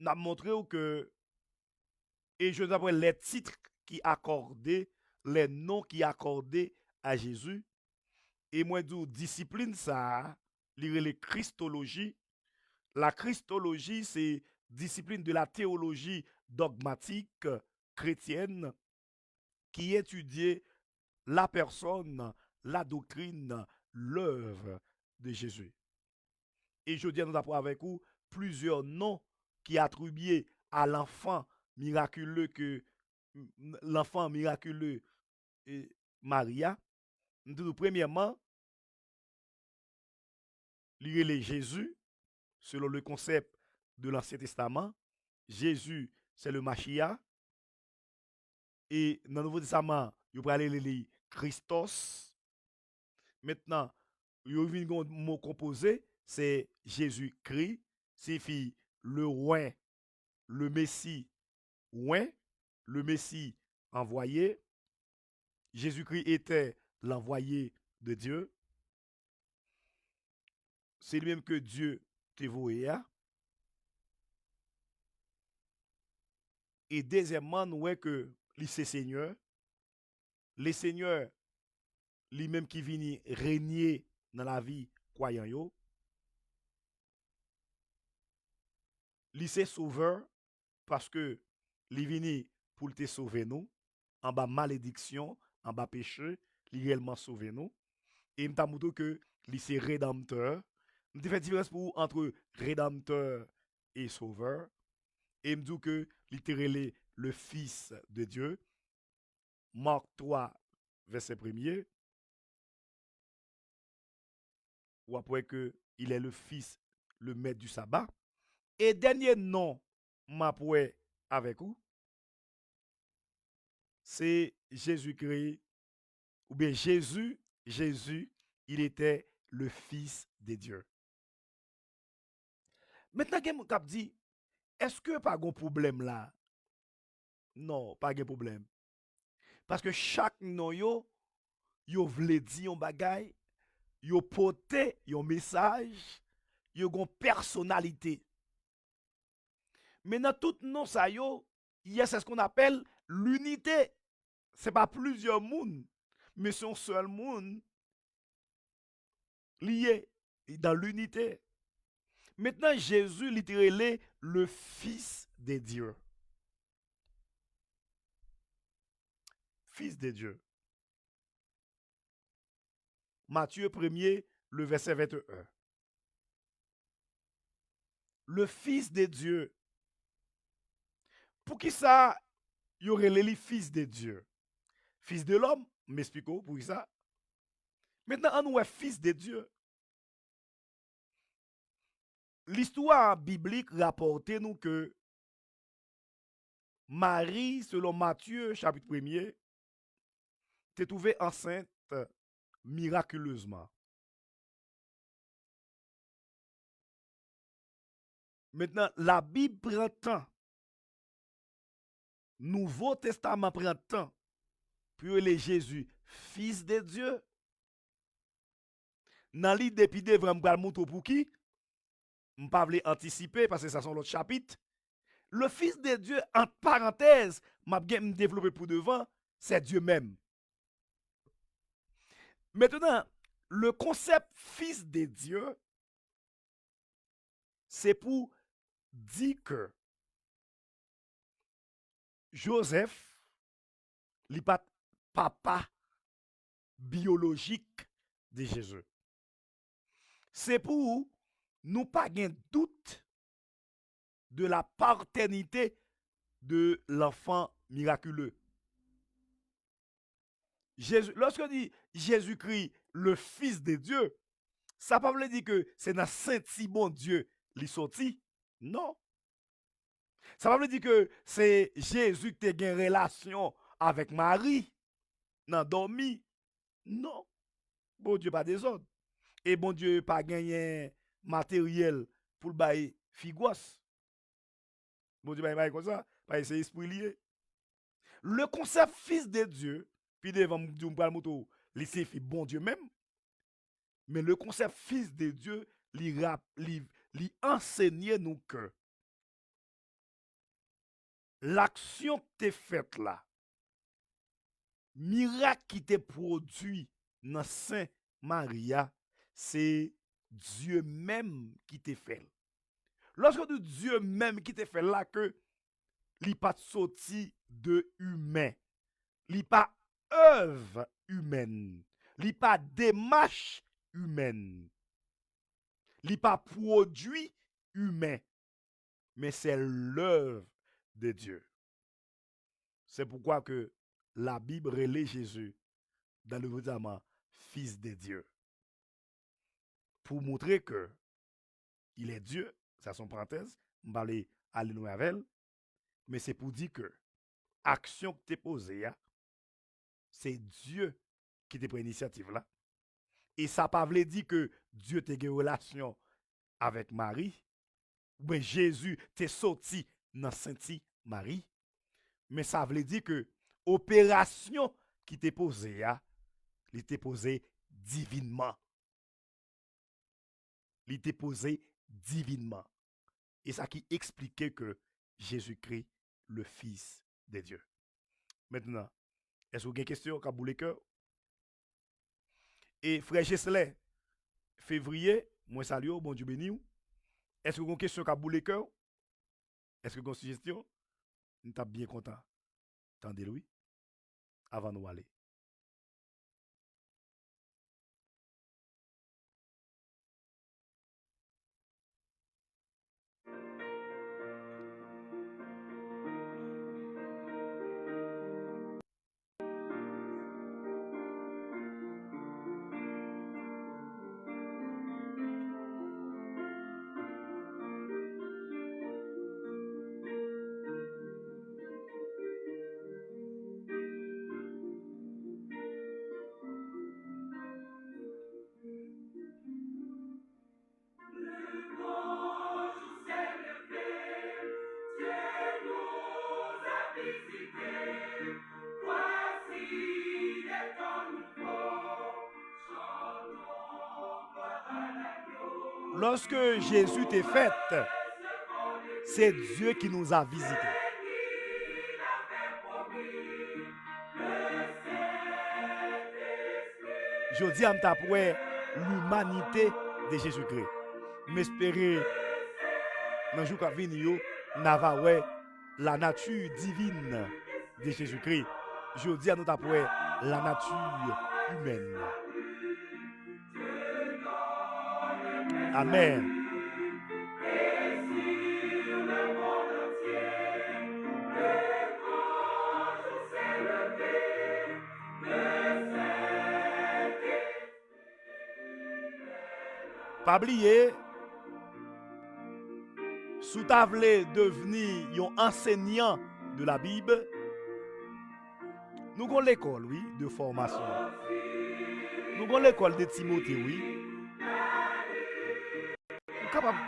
N'a montré que, et je vous apprends les titres qui accordaient, les noms qui accordaient à Jésus. Et moi, dis discipline ça, lire les Christologie. La Christologie, c'est discipline de la théologie dogmatique chrétienne qui étudie la personne, la doctrine, l'œuvre de Jésus. Et je dis nous apprendre avec vous plusieurs noms qui attribués à l'enfant miraculeux Maria. Nous premièrement, lire les Jésus selon le concept de l'Ancien Testament. Jésus, c'est le Machia. Et dans le Nouveau Testament, vous pouvez aller lire Christos. Maintenant, il y a un mot composé, c'est Jésus-Christ, signifie le roi, le Messie, roi, le Messie envoyé. Jésus-Christ était l'envoyé de Dieu. C'est lui-même que Dieu te voyait. Et deuxièmement, nous voyons que c'est Seigneur. Les seigneurs, lui-même qui vient régner dans la vie croyant yo. C'est sauveur parce que il vient pour te sauver nous en bas malédiction, en bas péché, il réellement sauver nous. Et m'ta montré que c'est rédempteur. M'ta fait différence pour entre rédempteur et sauveur. Et me dit que littéralement le fils de Dieu. Marc 3 verset 1er. Ou après que il est le fils, le maître du sabbat. Et dernier nom m'apprête avec vous, c'est Jésus-Christ, ou bien Jésus, il était le fils de Dieu. Maintenant, quelqu'un cap dit, est-ce que pas de problème là? Non, pas de problème. Parce que chaque nom yo vle di yon bagay, yo pote yon message, yo gon personnalité. Maintenant, tout nom ça yo, c'est ce qu'on appelle l'unité. C'est pas plusieurs moun, mais c'est un seul moun lié dans l'unité. Maintenant, Jésus, littéralement, le Fils de Dieu. Fils de Dieu. Matthieu 1er, le verset 21. Le Fils de Dieu. Pour qui ça, y aurait les fils de Dieu? Fils de l'homme, m'expliquez pour qui ça? Maintenant, on est fils de Dieu. L'histoire biblique rapporte nous que Marie, selon Matthieu, chapitre 1er, t'es trouvé enceinte miraculeusement. Maintenant, la Bible prend temps. Nouveau Testament prend temps pour les Jésus, fils de Dieu. Dans l'idée, puis devant me montrer pour qui? Je ne vais pas anticiper parce que ça sont l'autre chapitre. Le Fils de Dieu, entre parenthèses, m'a bien développé pour devant, c'est Dieu même. Maintenant, le concept Fils de Dieu, c'est pour dire que Joseph, n'est pas papa biologique de Jésus. C'est pour nous pas de doute de la paternité de l'enfant miraculeux. Lorsqu'on dit Jésus-Christ, le Fils de Dieu, ça ne veut pas dire que c'est dans Saint-Simon Dieu qui est sorti. Non. Ça ne veut pas dire que c'est Jésus qui a une relation avec Marie, dans dormi. Non. Bon Dieu pas des autres. Et bon Dieu pas gagné matériel pour le bailler figos. Bon Dieu pas comme ça, pas essayer esprit lié. Le concept Fils de Dieu, puis devant me parler moto, laisser bon Dieu même. Mais le concept Fils de Dieu, lui enseigner nous que l'action que tu faite là, miracle qui te produit dans Saint Maria, c'est Dieu même qui te fait. Lorsque tu Dieu même qui te fait là, que li pas sorti de humain, li pas œuvre humaine, li pas démarche humaine, li pas produit humain, mais c'est l'œuvre de Dieu. C'est pourquoi que la Bible relaie Jésus dans le Nouveau Testament Fils de Dieu. Pour montrer que il est Dieu, c'est son parenthèse, on va aller avec, mais c'est pour dire que action que tu es posée, c'est Dieu qui te prend l'initiative là. Et ça ne pas veut dire que Dieu te une relation avec Marie, ou bien Jésus t'est sorti dans Sainte Marie, mais ça veut dire que opération qui t'est posée, il était posé divinement. Il était posé divinement. Et ça qui expliquait que Jésus-Christ, le Fils de Dieu. Maintenant, est-ce que vous avez une question à boule cœur? Et frère Gesselin, février, moi salue, bon Dieu béni. Est-ce que vous avez une question à boule cœur? Est-ce que vous avez une suggestion? Nous sommes bien contents. Tendez Louis, avant de nous aller. Lorsque Jésus t'est fait, c'est Dieu qui nous a visités. Je dis à m'tapoué l'humanité de Jésus-Christ. M'espérer dans le jour qui vient, n'avait la nature divine de Jésus-Christ. Je dis à nous tapoué la nature humaine. Amen. Pas oublier, si tu voulez devenir un enseignant de la Bible, Nous avons l'école, oui, de formation. Nous avons l'école de Timothée, oui. Vous capable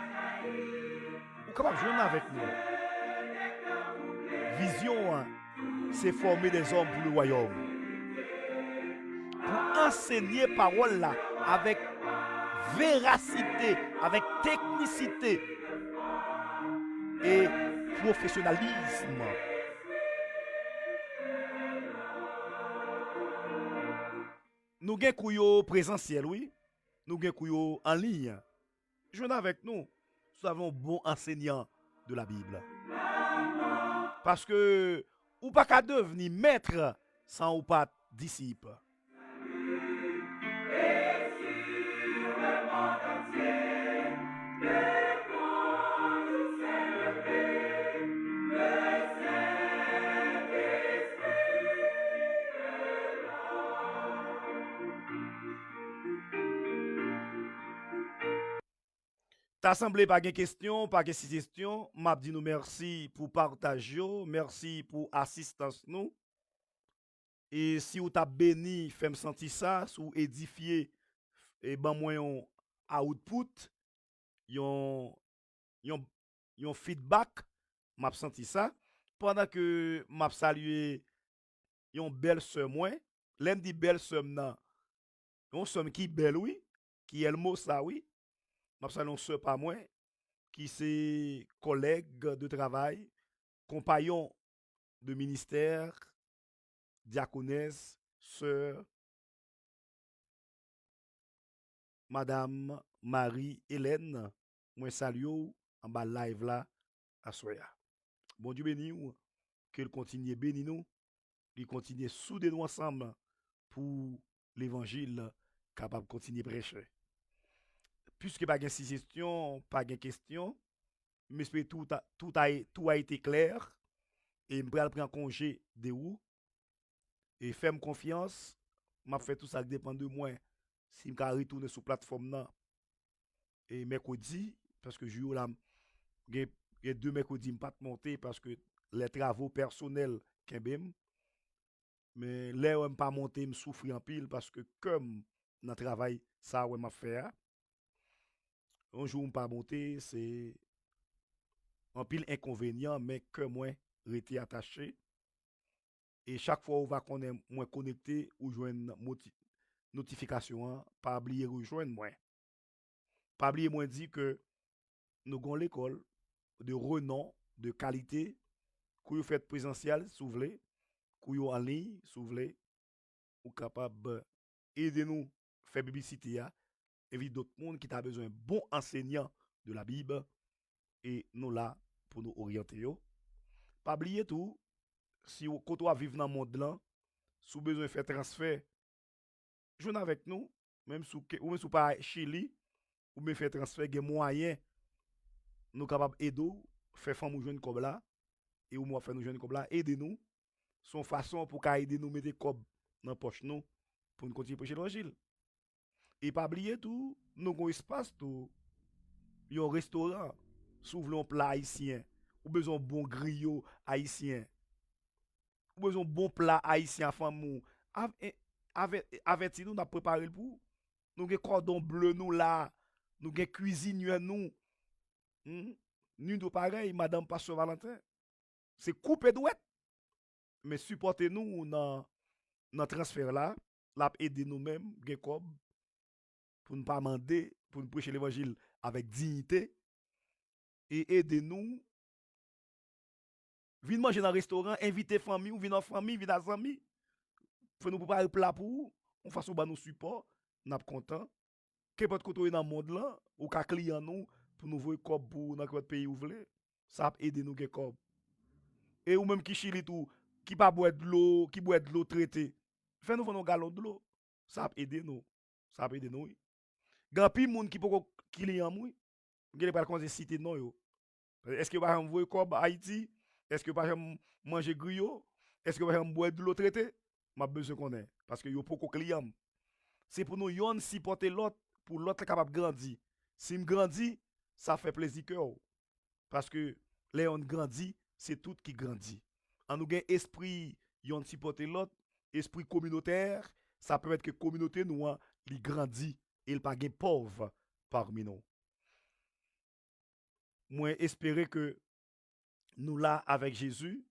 de jouer avec nous. Vision, hein, c'est former des hommes pour le royaume. Pour enseigner parole là avec véracité, avec technicité et professionnalisme. Nous avons couillot présentiel, oui. Nous avons couillot en ligne. Jouez avec nous. Nous avons un bon enseignant de la Bible. Parce que ou pas qu'à devenir maître sans ou pas disciple. T'assemblée pas de questions, pas de questions. M'a dit nous merci pour partage, merci pour assistance nous. Et si vous t'as béni, fait me sentir ça, si vous édifié et ben moi un output, yon yon feedback, m'a senti ça pendant que m'a salué yon belle sœur moi, l'aime dit belle sœur nan. Yon somme qui belle oui, qui est le mot ça oui. M'a salué yon sœur pas moi qui c'est collègue de travail, compagnon de ministère, diaconesse, sœur Madame Marie-Hélène, moi salue en bas live là à soya. Bon Dieu béni ou, qu'il continue béni nous, il continue souder nous ensemble pour l'évangile capable de continuer prêcher. Puisque pas de suggestion, pas de question, mais tout a été clair et je vais prendre congé de où et fais-moi confiance, m'a fait tout ça dépend de moi. Si je retourner sur la plateforme là et mercredi parce que jour là il y a 2 mercredis pas monter parce que les travaux personnels kembem mais là on pas monter me souffrir en pile parce que comme dans travail ça ouais m'a fait un jour pas monter c'est en pile inconvénient mais que moi rester attaché et chaque fois on va connaître moins connecté ou joindre notification pas oublier rejoindre moi pas oublier moi dit que nous avons l'école de renom de qualité que vous faites présentiel si vous voulez que vous en ligne si vous voulez ou capable aider nous faire publicité éviter d'autres monde qui a besoin d'un bon enseignant de la Bible et nous là pour nous orienter yo. Pas oublier tout si vous quand vous vivre dans le monde là si vous besoin de faire transfert joindre avec nous même si ou même si pas Chili ou même faire transfert des moyens nous capable aider faire femme ou joindre comme là et ou moi faire nous joindre comme là aider nous son façon pour aider nous mettre comme dans poche nous pour nous continuer prêcher l'évangile. Et pas oublier tout, nous avons espace tout. Il y a un restaurant, s'ouvre un plat haïtien, ou besoin bon griot haïtien. Ou besoin bon plat haïtien femme avec nous n'a préparé pour. Nous avons cordon bleu nous là, nous avons cuisinier nous. Nous de pareil madame Pasteur Valentin. C'est coupé douette. Mais supportez-nous dans notre transfert là, l'a aider nous-mêmes, pour ne pas demander, pour nous prêcher l'évangile avec dignité et aider-nous. Venez manger dans un restaurant, inviter famille ou venir en famille, venir dans amis. Faut nous préparer plat pour vous, on fasse nous support, nous sommes contents. Qu'importe côté dans le monde là, ou qu'à client nous pour nous voir comme pour dans notre pays où vous voulez, ça va aider nous comme. Et ou même qui chili tout, qui pas boire de l'eau, qui boit de l'eau traitée. Fais nous un galon de l'eau. Ça va aider nous. Ça va aider nous. Grand pile monde qui peut client moi. Vous pas connaître cité non yo. Est-ce que va envoyer comme Haïti? Est-ce que va manger griot? Est-ce que va boire de l'eau traitée? M'a besoin connaître parce que yo beaucoup client. C'est pour nous yon supporter l'autre pour l'autre capable grandir. Si me grandit, ça fait plaisir cœur. Parce que les on grandit, c'est tout qui grandit. En nous gain esprit yon supporter l'autre, esprit communautaire, ça permet que communauté nous li grandit et il pas gen pauvre parmi nous. Moi espérer que nous là avec Jésus,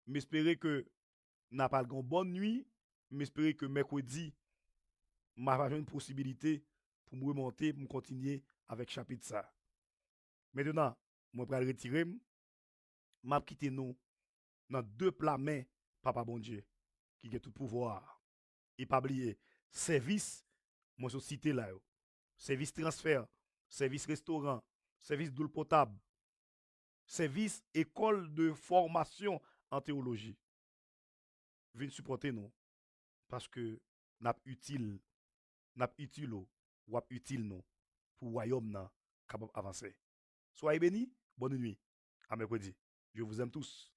m'espérer que n'a pas une bonne nuit, m'espérer que mercredi m'a pas une possibilité pour me remonter, pour me continuer avec chapitre ça. Maintenant, moi vais retirer, m'a quitter nous dans deux plats mains papa bon Dieu qui a tout pouvoir. Et pas oublier service moi je cité là yo. Service transfert, service restaurant, service d'eau potable, service école de formation en théologie. Venez supporter nous parce que n'a utile ou utile nous pour royaume nan capable avancer. Soyez bénis, bonne nuit. À mercredi. Je vous aime tous.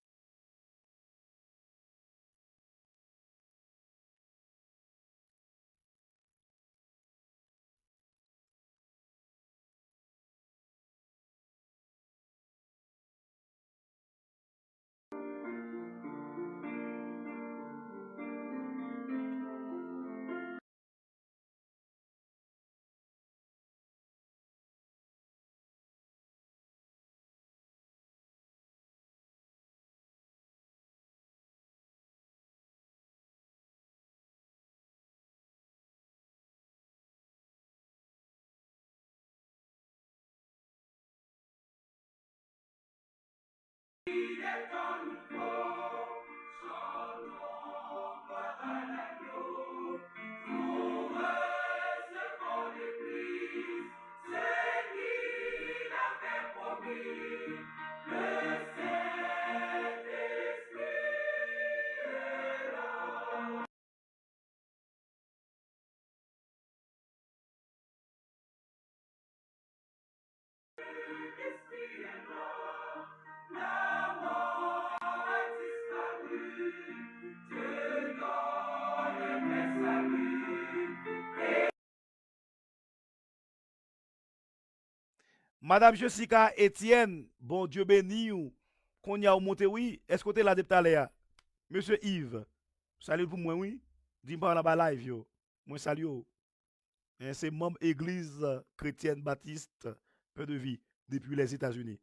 Madame Jessica Etienne, bon Dieu béni ou. Qu'on y a monté, oui. Est-ce que tu es là depuis tout à l'heure? Monsieur Yves, salut pour moi, oui. Dis-moi là-bas live, yo. Moi, salut. C'est membre église chrétienne baptiste, peu de vie, depuis les États-Unis.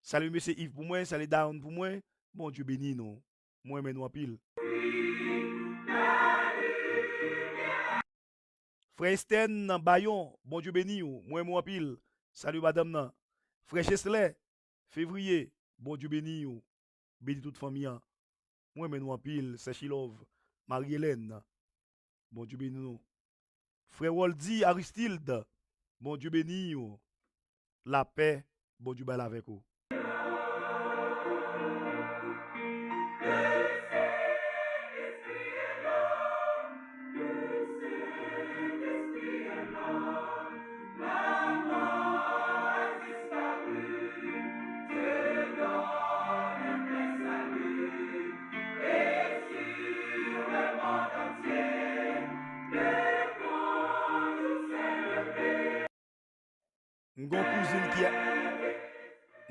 Salut, monsieur Yves pour moi, salut Down pour moi. Bon Dieu béni, non. Moi, mais nous en pile. Frère Sten Bayon, bon Dieu béni ou. Moi, en pile. Salut madame nan. Frère Chesley, février, bon Dieu béni ou. Béni toute famille. Moi, mais nous en pile, c'est Chilov, Marie-Hélène, bon Dieu béni nous. Frère Waldi Aristide, bon Dieu béni ou. La paix, bon Dieu béni avec vous.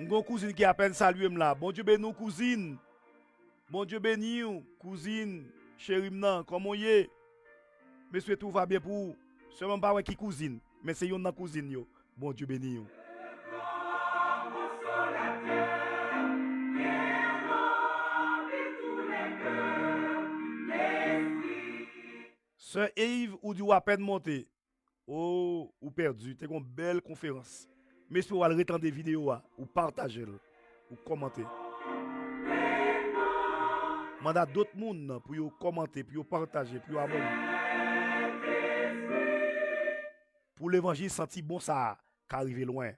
Une cousine qui a peine salué là. Bon Dieu béni cousine. Bon Dieu béni cousine. Chérie nan, comment y est? Monsieur tout va bien pour vous. Seulement pas qui cousine, mais c'est une cousine yo. Bon Dieu béni yo. Sœur Yves ou du à peine monté. Oh, ou perdu, t'es une belle conférence. Mais si vous allez retendre des vidéos, ou partager, ou commenter. Mandat d'autres monde pour vous commenter, pour vous partager, pour vous abonner. Pour l'évangile senti bon ça, qu'arriver loin.